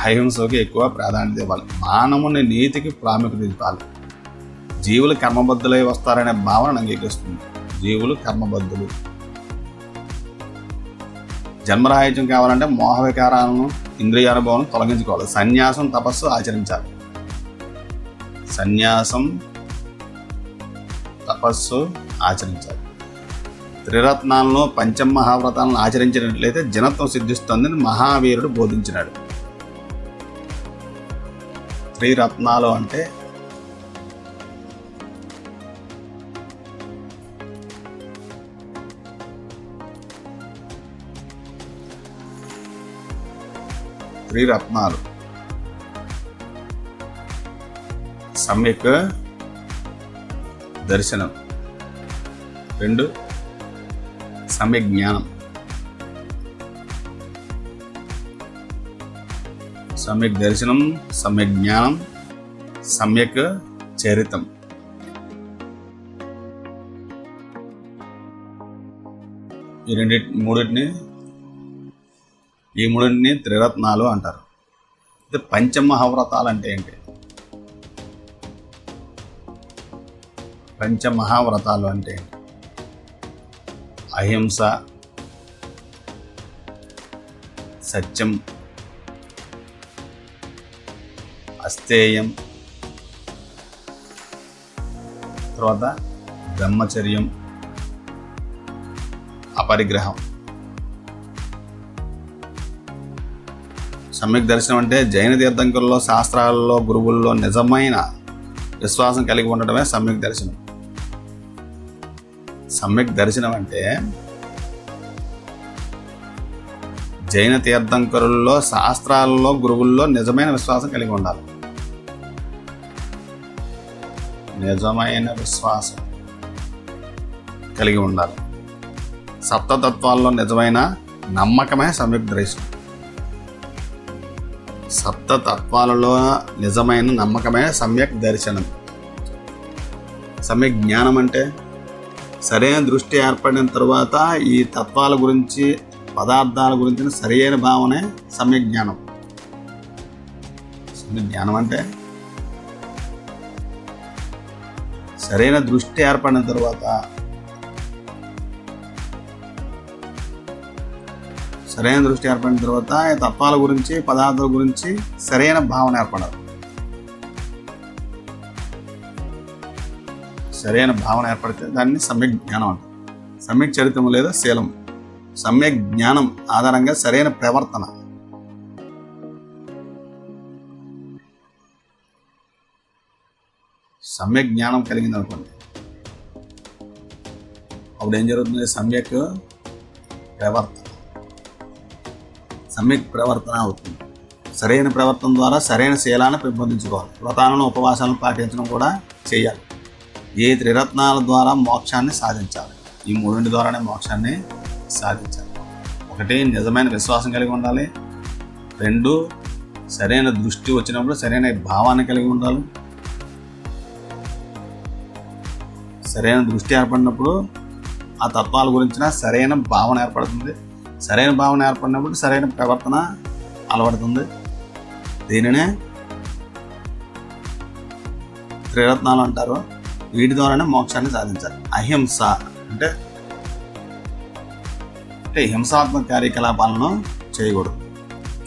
అహింసకి ఎక్కువ ప్రాధాన్యత ఇవ్వాలి. మానవుని నీతికి ప్రాముఖ్యత ఇవ్వాలి. జీవులు కర్మబద్ధులై వస్తారనే భావన అంగీకరిస్తుంది. జీవులు కర్మబద్ధులు. జన్మరాహిత్యం కావాలంటే మోహ వికారాలను, ఇంద్రియానుభవం తొలగించుకోవాలి. సన్యాసం, తపస్సు ఆచరించాలి. సన్యాసం, తపస్సు ఆచరించాలి. త్రిరత్నాలను, పంచమహావ్రతాలను ఆచరించినట్లయితే జనత్వం సిద్ధిస్తుందని మహావీరుడు బోధించినాడు. త్రిరత్నాలు అంటే త్రిరత్నాలు సమ్యక్ దర్శనం, 2 సమ్యక్ జ్ఞానం. సమ్యక్ దర్శనం, సమ్యక్ జ్ఞానం, సమ్యక్ చరితం. ఈ మూడింటిని త్రిరత్నాలు అంటారు. అయితే పంచమహావ్రతాలు అంటే ఏంటి? పంచమహావ్రతాలు అంటే ఏంటి? అహింస, సత్యం, అస్తేయం, తర్వాత బ్రహ్మచర్యం, అపరిగ్రహం. సమ్యక్ దర్శనం అంటే జైన తీర్థంకరుల్లో, శాస్త్రాలలో, గురువుల్లో నిజమైన విశ్వాసం కలిగి ఉండటమే సమ్యక్ దర్శనం. సమ్యక్ దర్శనం అంటే జైన తీర్థంకరుల్లో, శాస్త్రాలలో, గురువుల్లో నిజమైన విశ్వాసం కలిగి ఉండాలి. నిజమైన విశ్వాసం కలిగి ఉండాలి. సప్తతత్వాల్లో నిజమైన నమ్మకమే సమ్యక్ దర్శనం. సప్తతత్వాలలో నిజమైన నమ్మకమే సమ్యక్ దర్శనం. సమ్యక్ జ్ఞానం అంటే సరైన దృష్టి ఏర్పడిన తర్వాత ఈ తత్వాల గురించి, పదార్థాల గురించి సరైన భావనే సమ్యక్ జ్ఞానం. సమ్యక్ జ్ఞానం అంటే సరైన దృష్టి ఏర్పడిన తర్వాత, ఈ తత్వాల గురించి, పదార్థాల గురించి సరైన భావన ఏర్పడాలి. సరైన భావన ఏర్పడితే దాన్ని సమ్యక్ జ్ఞానం అంటారు. సమ్యక్ చరిత్రం లేదా శీలం. సమ్యక్ జ్ఞానం ఆధారంగా సరైన ప్రవర్తన. సమ్యక్ జ్ఞానం కలిగింది అనుకోండి, అప్పుడు ఏం జరుగుతుంది? సమ్యక్ ప్రవర్తన అవుతుంది. సరైన ప్రవర్తన ద్వారా సరైన శీలాన్ని పెంపొందించుకోవాలి. వ్రతాలను, ఉపవాసాలను పాటించడం కూడా చేయాలి. ఈ త్రిరత్నాల ద్వారా మోక్షాన్ని సాధించాలి. ఈ మూడింటి ద్వారానే మోక్షాన్ని సాధించాలి. 1 నిజమైన విశ్వాసం కలిగి ఉండాలి. 2 సరైన దృష్టి వచ్చినప్పుడు సరైన భావాన్ని కలిగి ఉండాలి. సరైన దృష్టి ఏర్పడినప్పుడు ఆ తత్వాల గురించిన సరైన భావన ఏర్పడుతుంది. సరైన భావన ఏర్పడినప్పుడు సరైన ప్రవర్తన అలవడుతుంది. దీనినే త్రిరత్నాలు అంటారు. వీటి ద్వారానే మోక్షాన్ని సాధించాలి. అహింస అంటే హింసాత్మక కార్యకలాపాలను చేయకూడదు.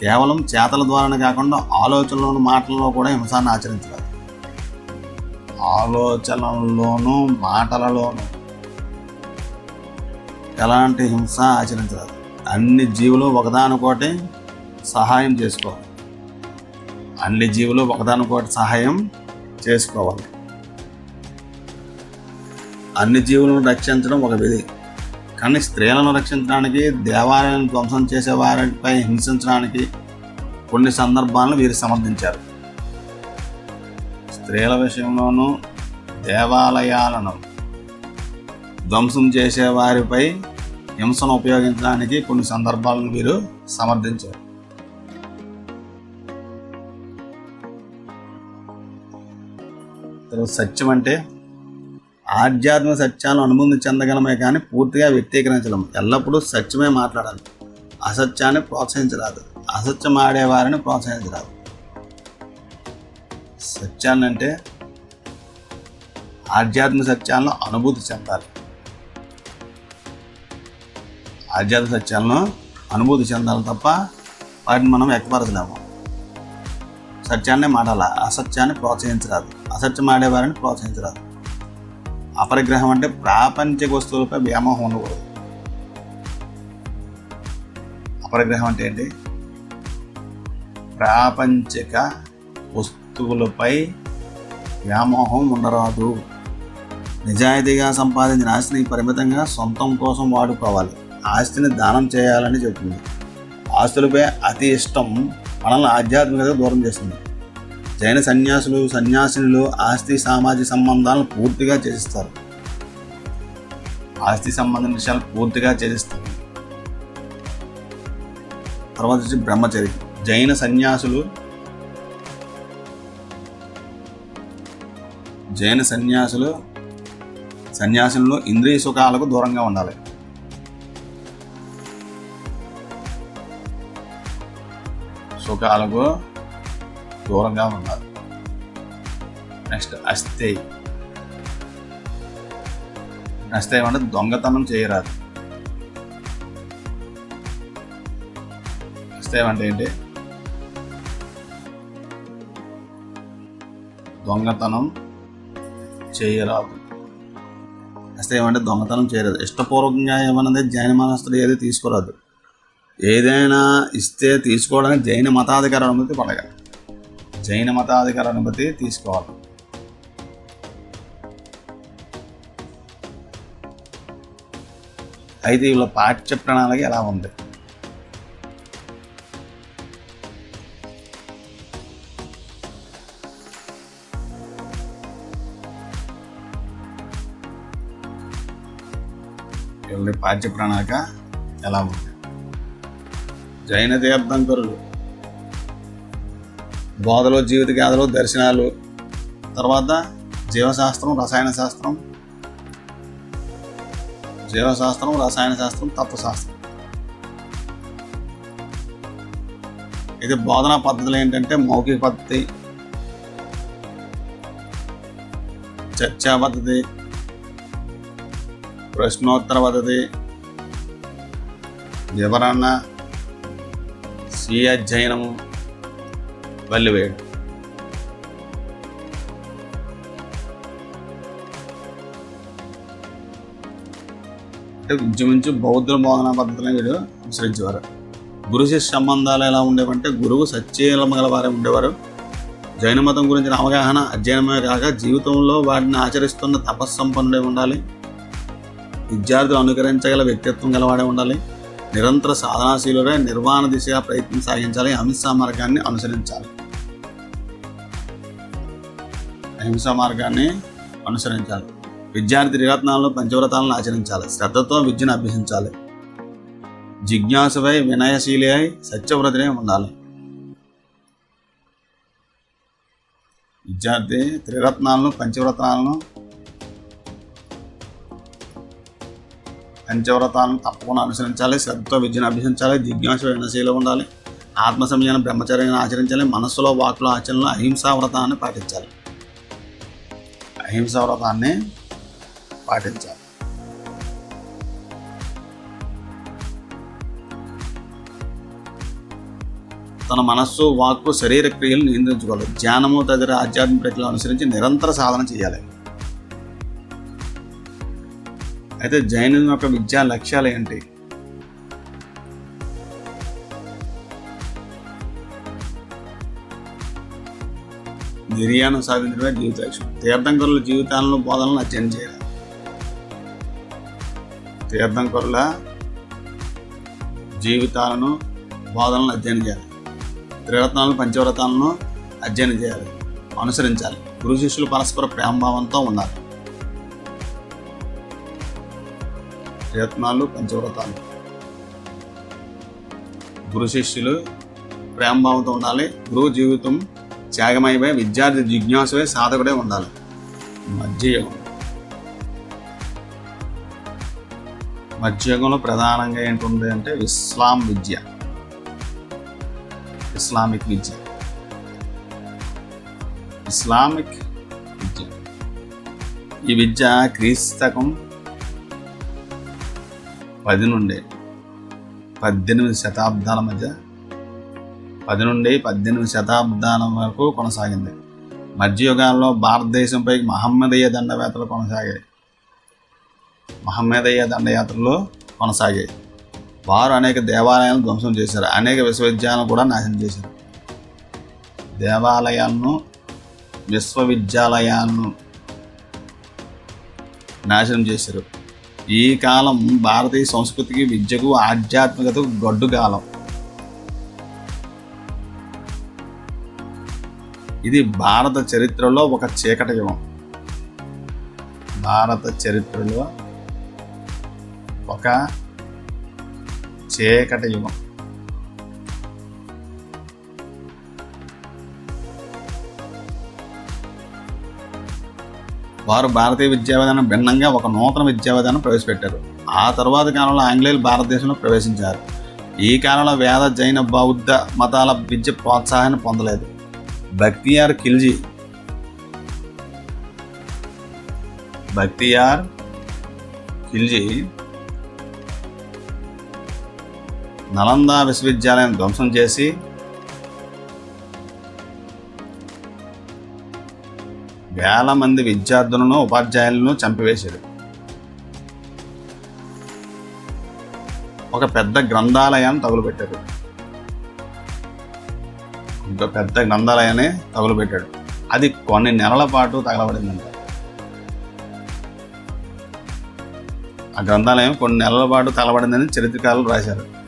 కేవలం చేతల ద్వారానే కాకుండా ఆలోచనలోను, మాటలలో కూడా హింసాన్ని ఆచరించాలి. ఆలోచనల్లోనూ, మాటలలోనూ ఎలాంటి హింస ఆచరించాలి. అన్ని జీవులు ఒకదానికొకటి సహాయం చేసుకోవాలి. సహాయం చేసుకోవాలి. అన్ని జీవులను రక్షించడం ఒక విధి. కానీ స్త్రీలను రక్షించడానికి, దేవాలయాలను ధ్వంసం చేసే వారిపై హింసించడానికి కొన్ని సందర్భాలను వీరు సమర్థించారు. స్త్రీల విషయంలోనూ, దేవాలయాలను ధ్వంసం చేసే వారిపై హింసను ఉపయోగించడానికి కొన్ని సందర్భాలను వీరు సమర్థించారు. సత్యం అంటే ఆధ్యాత్మిక సత్యాలను అనుభూతి చెందగలమే కానీ పూర్తిగా వ్యక్తీకరించలేము. ఎల్లప్పుడూ సత్యమే మాట్లాడాలి. అసత్యాన్ని ప్రోత్సహించరాదు. అసత్యం ఆడేవారిని ప్రోత్సహించరాదు. సత్యాన్ని అంటే ఆధ్యాత్మిక సత్యాలను అనుభూతి చెందాలి. ఆధ్యాత్మిక సత్యాలను అనుభూతి చెందాలి తప్ప వాటిని మనం వ్యక్తపరచలేము. సత్యాన్నే మాట్లాడాలి. అసత్యాన్ని ప్రోత్సహించరాదు. అసత్యం ఆడేవారిని ప్రోత్సహించరాదు. అపరిగ్రహం అంటే ప్రాపంచిక వస్తువులపై వ్యామోహం ఉండకూడదు. అపరిగ్రహం అంటే ఏంటి? ప్రాపంచిక వస్తువులపై వ్యామోహం ఉండరాదు. నిజాయితీగా సంపాదించిన ఆస్తిని పరిమితంగా సొంతం కోసం వాడుకోవాలి. ఆస్తిని దానం చేయాలని చెప్తుంది. ఆస్తులపై అతి ఇష్టం మనల్ని ఆధ్యాత్మికతగా దూరం చేస్తుంది. జైన సన్యాసినులు ఆస్తి సామాజిక సంబంధాలను పూర్తిగా త్యజిస్తారు. ఆస్తి సంబంధించిన విషయాలు పూర్తిగా త్యజిస్తారు. తర్వాత వచ్చి బ్రహ్మచర్యం. జైన సన్యాసులు ఇంద్రియ సుఖాలకు దూరంగా ఉండాలి. సుఖాలకు దూరంగా ఉండాలి. నెక్స్ట్ అస్థేయం అంటే దొంగతనం చేయరాదు. అస్థేయం అంటే ఏంటి? దొంగతనం చేయరాదు. అస్థేయం అంటే దొంగతనం చేయరాదు. ఇష్టపూర్వకంగా ఏమన్నది జైన మనస్తులు ఏది తీసుకోరాదు. ఏదైనా ఇస్తే తీసుకోవడానికి జైన మతాధికార అనుమతి పడగాలి. జైన మతాధికార అనుమతి తీసుకోవాలి. అయితే వీళ్ళ పాఠ్య ప్రణాళిక ఎలా ఉంది? వీళ్ళ పాఠ్య ప్రణాళిక ఎలా ఉంది? జైన తీర్థంకరులు బోధలు, జీవిత గాథలు, దర్శనాలు, తర్వాత జీవశాస్త్రం, రసాయన శాస్త్రం, తత్వశాస్త్రం. ఇది బోధనా పద్ధతులు ఏంటంటే మౌఖిక పద్ధతి, చర్చా పద్ధతి, ప్రశ్నోత్తర పద్ధతి, వివరణ, స్వీయ అధ్యయనము, వల్లివేయడం. అంటే ఇంచుమించు బౌద్ధ బోధనా పద్ధతులను వీడు అనుసరించేవారు. గురు శిష్య సంబంధాలు ఎలా ఉండేవంటే గురువు సత్యశీలం గలవారే ఉండేవారు. జైన మతం గురించిన అవగాహన అధ్యయనమే కాక జీవితంలో వాటిని ఆచరిస్తున్న తపస్సంపన్నుడే ఉండాలి. విద్యార్థులు అనుకరించగల వ్యక్తిత్వం గలవాడే ఉండాలి. నిరంతర సాధనాశీలుడే నిర్వాణ దిశగా ప్రయత్నం సాగించాలి. అహింసా మార్గాన్ని అనుసరించాలి. విద్యార్థి త్రిరత్నాలను, పంచవ్రతాలను ఆచరించాలి. శ్రద్ధతో విద్యను అభ్యసించాలి. జిజ్ఞాసువై, వినయశీలి అయి, సత్యవ్రతుడై ఉండాలి. విద్యార్థి త్రిరత్నాలను, పంచవ్రతాలను తప్పకుండా అనుసరించాలి. శ్రద్ధతో విద్యను అభ్యసించాలి. జిజ్ఞాసు, వినయశీలి ఉండాలి. ఆత్మ సంయమనం, బ్రహ్మచర్యాన్ని ఆచరించాలి. మనస్సులో, వాక్కులో, ఆచరణలో అహింసా వ్రతాన్ని పాటించాలి. తన మనస్సు, వాక్కు, శరీర క్రియలు నియంత్రించుకోవాలి. ధ్యానము తదితర ఆధ్యాత్మిక ప్రక్రియలు అనుసరించి నిరంతర సాధన చేయాలి. అయితే జైనుల యొక్క విద్యా లక్ష్యాలు ఏంటి? నిర్యాణం సాధించడమే జీవిత లక్ష్యం. తీర్థంకరుల జీవితాలను, బోధనలను అధ్యయనం చేయాలి. తీర్థంకరుల జీవితాలను, బోధనలను అధ్యయనం చేయాలి. త్రిరత్నాలను, పంచవ్రతాలను అధ్యయనం చేయాలి, అనుసరించాలి. గురు శిష్యులు పరస్పర ప్రేమభావంతో ఉండాలి. త్రిరత్నాలు, పంచవ్రతాలు, గురు శిష్యులు ప్రేమభావంతో ఉండాలి. గురువు జీవితం త్యాగమయమై, విద్యార్థి జిజ్ఞాసువై, సాధకుడే ఉండాలి. మధ్యయుగం మధ్యయుగంలో ప్రధానంగా ఏంటుంది అంటే ఇస్లామిక్ విద్య. ఈ విద్య క్రీస్తకం 10 నుండి 18 శతాబ్దాల మధ్య 10 నుండి 18 శతాబ్దాల వరకు కొనసాగింది. మధ్యయుగాల్లో భారతదేశంపై మహమ్మదీయ దండయాత్రలు కొనసాగాయి. వారు అనేక దేవాలయాలను ధ్వంసం చేశారు. అనేక విశ్వవిద్యాలయాలను కూడా నాశనం చేశారు. విశ్వవిద్యాలయాలను నాశనం చేశారు. ఈ కాలం భారతీయ సంస్కృతికి, విద్యకు, ఆధ్యాత్మికతకు గడ్డు కాలం. ఇది భారత చరిత్రలో ఒక చీకటి యుగం. వారు భారతీయ విద్యా విధానం భిన్నంగా ఒక నూతన విద్యా విధానం ప్రవేశపెట్టారు. ఆ తరువాత కాలంలో ఆంగ్లేయులు భారతదేశంలో ప్రవేశించారు. ఈ కాలంలో వేద, జైన, బౌద్ధ మతాల విద్య ప్రోత్సాహాన్ని పొందలేదు. బక్తియార్ ఖిల్జీ నలందా విశ్వవిద్యాలయం ధ్వంసం చేసి వేల మంది విద్యార్థులను, ఉపాధ్యాయులను చంపివేశారు. ఒక పెద్ద గ్రంథాలయాన్ని తగులుపెట్టాడు. అది కొన్ని నెలల పాటు తగలబడిందంట. ఆ గ్రంథాలయం కొన్ని నెలల పాటు తగలబడిందని చరిత్రకారులు రాశారు.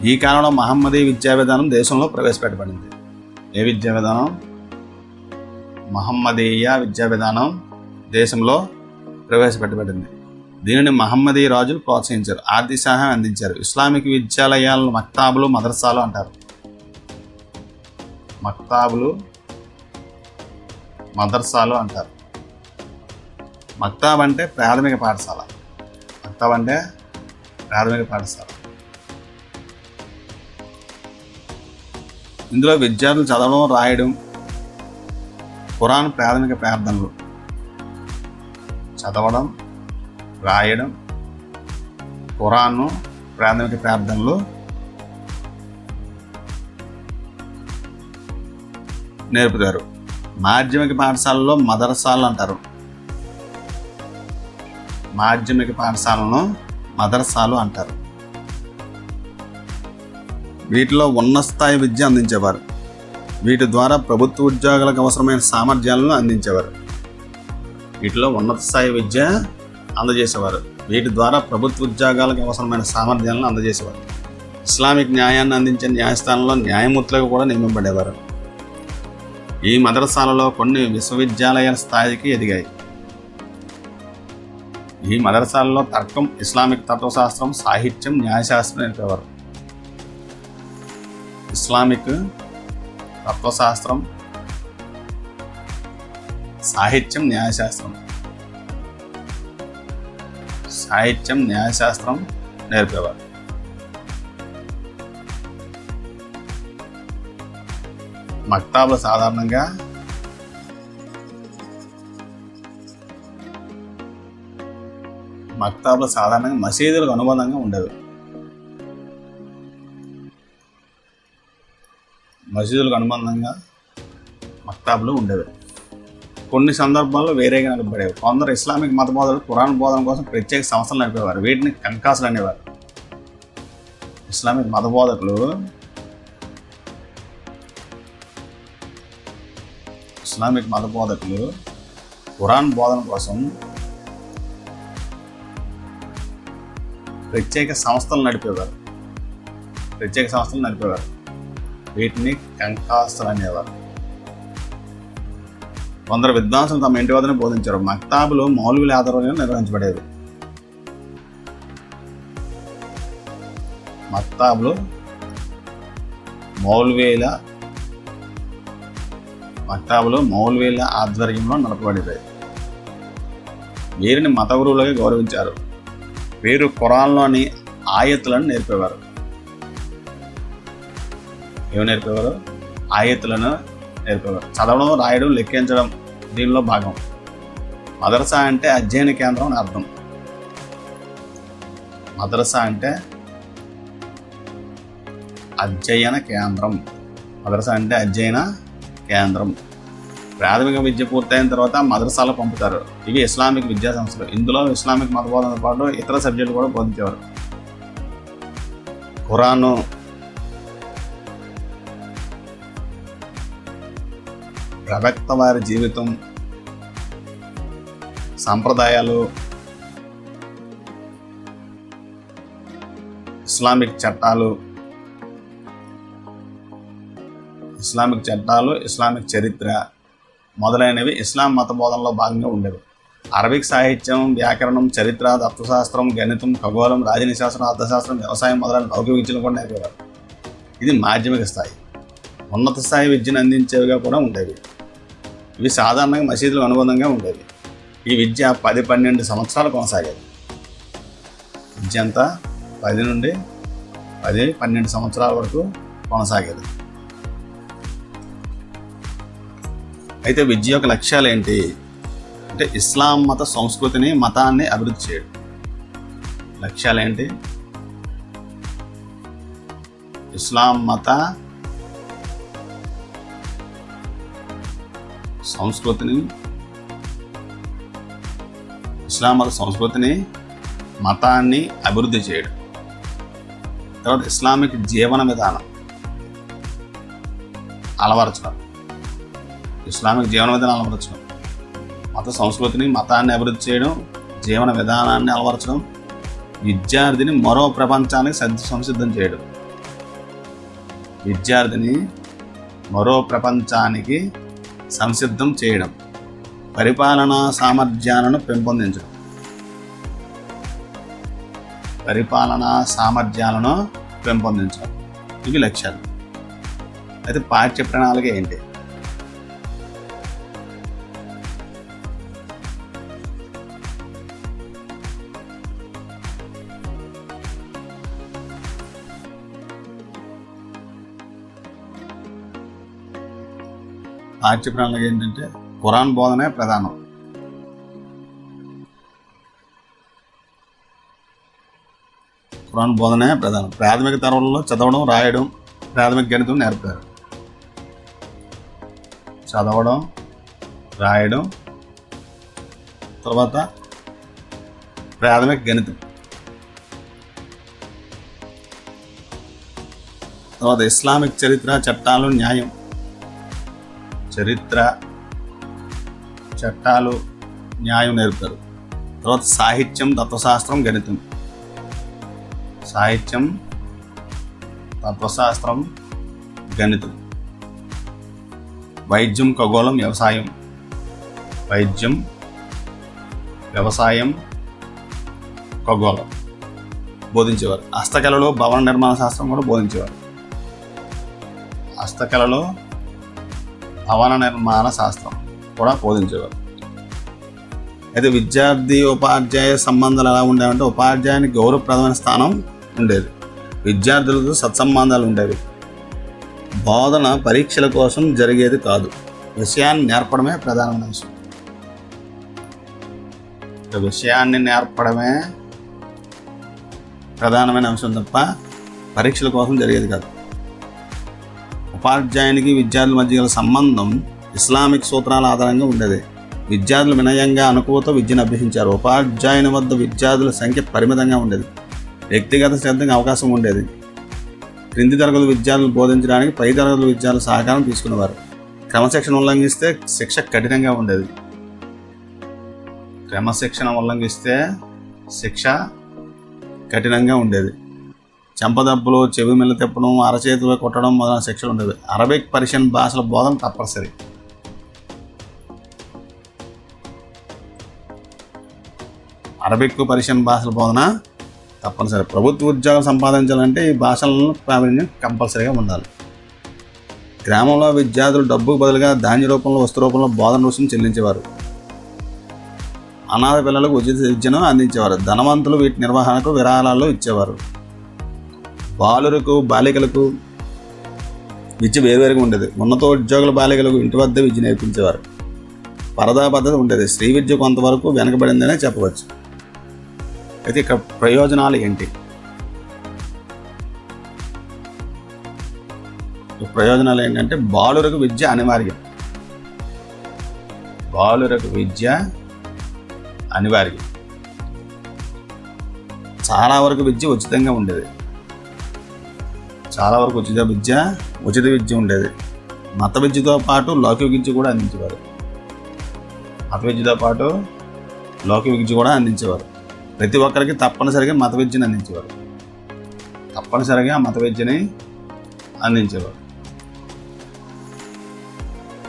ఈ కాలంలో మహమ్మదీ విద్యా విధానం దేశంలో ప్రవేశపెట్టబడింది. ఏ విద్యా విధానం? మహమ్మదీయ విద్యా విధానం దేశంలో ప్రవేశపెట్టబడింది. దీనిని మహమ్మదీ రాజులు ప్రోత్సహించారు, ఆర్థిక సహాయం అందించారు. ఇస్లామిక్ విద్యాలయాలను మక్తాబులు, మదర్సాలు అంటారు. మక్తాబ్ అంటే ప్రాథమిక పాఠశాల. ఇందులో విద్యార్థులు చదవడం, రాయడం, ఖురాన్ ప్రాథమిక ప్రార్థనలు నేర్పుతారు. మాధ్యమిక పాఠశాలలో మదర్సాలు అంటారు. వీటిలో ఉన్నత స్థాయి విద్య అందించేవారు. వీటి ద్వారా ప్రభుత్వ ఉద్యోగాలకు అవసరమైన సామర్థ్యాలను అందించేవారు. ఇస్లామిక్ న్యాయాన్ని అందించే న్యాయస్థానంలో న్యాయమూర్తులకు కూడా నియమింపబడేవారు. ఈ మదర్సాలలో కొన్ని విశ్వవిద్యాలయాల స్థాయికి ఎదిగాయి. ఈ మదర్సాలలో తర్కం, ఇస్లామిక్ తత్వశాస్త్రం, సాహిత్యం, న్యాయశాస్త్రం నేర్పేవారు. ఇస్లామిక్ తత్వశాస్త్రం, సాహిత్యం, న్యాయశాస్త్రం నేర్పేవారు. మక్తాబులు సాధారణంగా మసీదులకు అనుబంధంగా ఉండేవి. కొన్ని సందర్భాల్లో వేరేగా నడపబడేవి. కొందరు ఇస్లామిక్ మత బోధకులు ఖురాన్ బోధన కోసం ప్రత్యేక సంస్థలు నడిపేవారు. వీటిని కంకాసులు అనేవారు. ఇస్లామిక్ మత బోధకులు ఖురాన్ బోధన కోసం ప్రత్యేక సంస్థలు నడిపేవారు. వీటిని కంకాసులు అనేవారు. కొందరు విద్వాంసులు తమ ఇంటి వద్దనే బోధించారు. మక్తాబులు మౌలవీల ఆధ్వర్యంలో నిర్వహించబడేవి. మౌలవీల ఆధ్వర్యంలో నడపబడేవి. వీరిని మత గురువులుగా గౌరవించారు. వీరు ఖురాన్లోని ఆయతులను నేర్పేవారు. ఏమి నేర్పేవారు? ఆయతులను నేర్పేవారు. చదవడం, రాయడం, లెక్కించడం దీనిలో భాగం. మదరసా అంటే అధ్యయన కేంద్రం అని అర్థం. మదరసా అంటే అధ్యయన కేంద్రం. మదరసా అంటే అధ్యయన కేంద్రం. ప్రాథమిక విద్య పూర్తయిన తర్వాత మదరసాలో పంపుతారు. ఇవి ఇస్లామిక్ విద్యా సంస్థలు. ఇందులో ఇస్లామిక్ మత బోధనతో పాటు ఇతర సబ్జెక్టులు కూడా బోధించేవారు. ఖురాను, ప్రవక్త వారి జీవితం, సంప్రదాయాలు, ఇస్లామిక్ చట్టాలు, ఇస్లామిక్ చరిత్ర మొదలైనవి ఇస్లాం మత బోధనలో భాగంగా ఉండేవి. అరబిక్ సాహిత్యం, వ్యాకరణం, చరిత్ర, తత్వశాస్త్రం, గణితం, ఖగోళం, రాజనీశాస్త్రం, అర్థశాస్త్రం, వ్యవసాయం మొదలైన లౌకిక విద్యను కూడా నేర్పేవారు. ఇది మాధ్యమిక స్థాయి. ఉన్నత స్థాయి విద్యను అందించేవిగా కూడా ఉండేవి. ఇవి సాధారణంగా మసీదులకు అనుబంధంగా ఉండేవి. ఈ విద్య 10-12 సంవత్సరాలు కొనసాగేది. విద్య అంతా 10 నుండి 12 సంవత్సరాల వరకు కొనసాగేది. అయితే విద్య యొక్క లక్ష్యాలు ఏంటి అంటే ఇస్లాం మత సంస్కృతిని, మతాన్ని అభివృద్ధి చేయడం. లక్ష్యాలు ఏంటి? ఇస్లాం మత సంస్కృతిని, మతాన్ని అభివృద్ధి చేయడం. తర్వాత ఇస్లామిక్ జీవన విధానం అలవరచడం. మత సంస్కృతిని, మతాన్ని అభివృద్ధి చేయడం, జీవన విధానాన్ని అలవరచడం, విద్యార్థిని మరో ప్రపంచానికి సంసిద్ధం చేయడం. సంసిద్ధం చేయడం. పరిపాలనా సామర్థ్యాలను పెంపొందించడం. ఇవి లక్ష్యాలు. అయితే పాఠ్య ప్రణాళిక ఏంటి? పాఠ్య ప్రణాళిక ఏంటంటే ఖురాన్ బోధనే ప్రధానం. ప్రాథమిక తరగతుల్లో చదవడం, రాయడం, ప్రాథమిక గణితం నేర్పారు. తర్వాత ప్రాథమిక గణితం, తర్వాత ఇస్లామిక్ చరిత్ర, చట్టాలు, న్యాయం. నేర్పుతారు. తర్వాత సాహిత్యం, తత్వశాస్త్రం, గణితం. వైద్యం, ఖగోళం, వ్యవసాయం, ఖగోళం బోధించేవారు. హస్తకళలో భవన నిర్మాణ శాస్త్రం కూడా బోధించేవారు. అయితే విద్యార్థి ఉపాధ్యాయ సంబంధాలు ఎలా ఉండేవంటే ఉపాధ్యాయునికి గౌరవప్రదమైన స్థానం ఉండేది. విద్యార్థులతో సత్సంబంధాలు ఉండేవి. బోధన పరీక్షల కోసం జరిగేది కాదు. విషయాన్ని నేర్పడమే ప్రధానమైన విషయం. తప్ప పరీక్షల కోసం జరిగేది కాదు. ఉపాధ్యాయునికి విద్యార్థుల మధ్య గల సంబంధం ఇస్లామిక్ సూత్రాల ఆధారంగా ఉండేది. విద్యార్థులు వినయంగా, అనుకువతో విద్యను అభ్యసించారు. ఉపాధ్యాయుని వద్ద విద్యార్థుల సంఖ్య పరిమితంగా ఉండేది. వ్యక్తిగత శ్రద్ధకు అవకాశం ఉండేది. క్రింది తరగతుల విద్యార్థులు బోధించడానికి పై తరగతుల విద్యార్థులు సహకారం తీసుకునేవారు. క్రమశిక్షణ ఉల్లంఘిస్తే శిక్ష కఠినంగా ఉండేది. చెంపదబ్బులు, చెవి మిల్ల తిప్పడం, అరచేతులు కొట్టడం మొదలైన శిక్షలు ఉండేవి. అరబిక్, పర్షియన్ భాషల బోధన తప్పనిసరి. ప్రభుత్వ ఉద్యోగం సంపాదించాలంటే ఈ భాషలను ప్రావీణ్యం కంపల్సరీగా ఉండాలి. గ్రామంలో విద్యార్థులు డబ్బుకు బదులుగా ధాన్య రూపంలో, వస్తు రూపంలో బోధన రుసుము చెల్లించేవారు. అనాథ పిల్లలకు ఉచిత విద్యను అందించేవారు. ధనవంతులు వీటి నిర్వహణకు విరాళాలు ఇచ్చేవారు. బాలికలకు విద్య వేరువేరుగా ఉండేది. ఉన్నతోద్యోగుల బాలికలకు ఇంటి వద్ద విద్య నేర్పించేవారు. పరదా పద్ధతి ఉండేది. స్త్రీ విద్య కొంతవరకు వెనకబడిందనే చెప్పవచ్చు. అయితే ఇక్కడ ప్రయోజనాలు ఏంటి? ప్రయోజనాలు ఏంటంటే బాలురకు విద్య అనివార్యం. చాలా వరకు విద్య ఉచితంగా ఉండేది. ఉచిత విద్య ఉండేది. మత విద్యతో పాటు లౌకిక విద్య కూడా అందించేవారు. ప్రతి ఒక్కరికి తప్పనిసరిగా మత విద్యను అందించేవారు.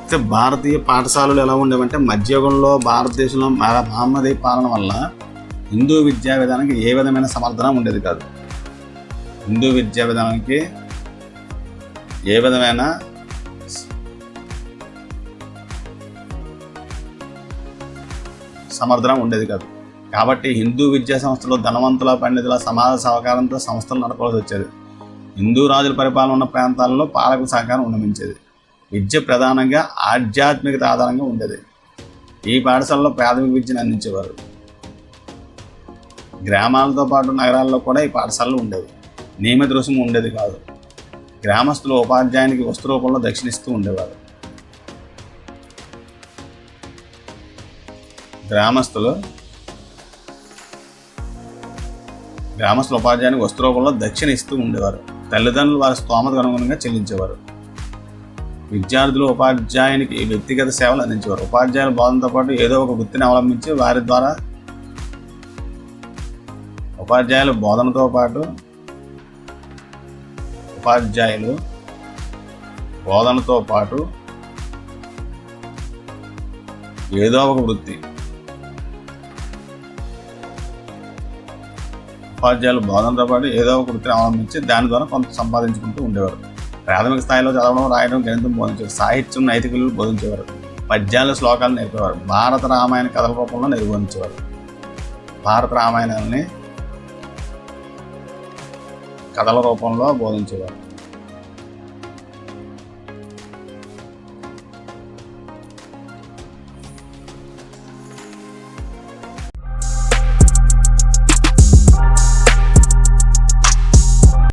అయితే భారతీయ పాఠశాలలు ఎలా ఉండేవంటే మధ్యయుగంలో భారతదేశంలో మహమ్మదీ పాలన వల్ల హిందూ విద్యా విధానానికి ఏ విధమైన సమర్థన ఉండేది కాదు. కాబట్టి హిందూ విద్యా సంస్థలు ధనవంతుల పండితుల సమాజ సహకారంతో సంస్థలు నడపవలసి వచ్చేది. హిందూ రాజుల పరిపాలన ఉన్న ప్రాంతాలలో పాలకుల సహకారం ఉండమించేది. విద్య ప్రధానంగా ఆధ్యాత్మికత ఆధారంగా ఉండేది. ఈ పాఠశాలలో ప్రాథమిక విద్యను అందించేవారు. గ్రామాలతో పాటు నగరాల్లో కూడా ఈ పాఠశాలలు ఉండేవి. నియమిత రుసుము ఉండేది కాదు. గ్రామస్తులు ఉపాధ్యాయునికి వస్తు రూపంలో దక్షిణిస్తూ ఉండేవారు. గ్రామస్తులు ఉపాధ్యాయునికి వస్తు రూపంలో దక్షిణ ఇస్తూ ఉండేవారు. తల్లిదండ్రులు వారి స్తోమతకు అనుగుణంగా చెల్లించేవారు. విద్యార్థులు ఉపాధ్యాయునికి వ్యక్తిగత సేవలు అందించేవారు. ఉపాధ్యాయుల బోధనతో పాటు ఏదో ఒక వృత్తిని అవలంబించి వారి ద్వారా ఉపాధ్యాయుల బోధనతో పాటు ఏదో ఒక వృత్తిని అవలంబించి దాని ద్వారా కొంత సంపాదించుకుంటూ ఉండేవారు. ప్రాథమిక స్థాయిలో చదవడం, రాయడం, గణితం బోధించేవారు. సాహిత్యం, నైతిక విలువలు బోధించేవారు. పద్యాలు, శ్లోకాలు నేర్పేవారు. భారత రామాయణ కథల రూపంలో నిర్వహించేవారు. భారత రామాయణాలని కథల రూపంలో బోధించేవారు.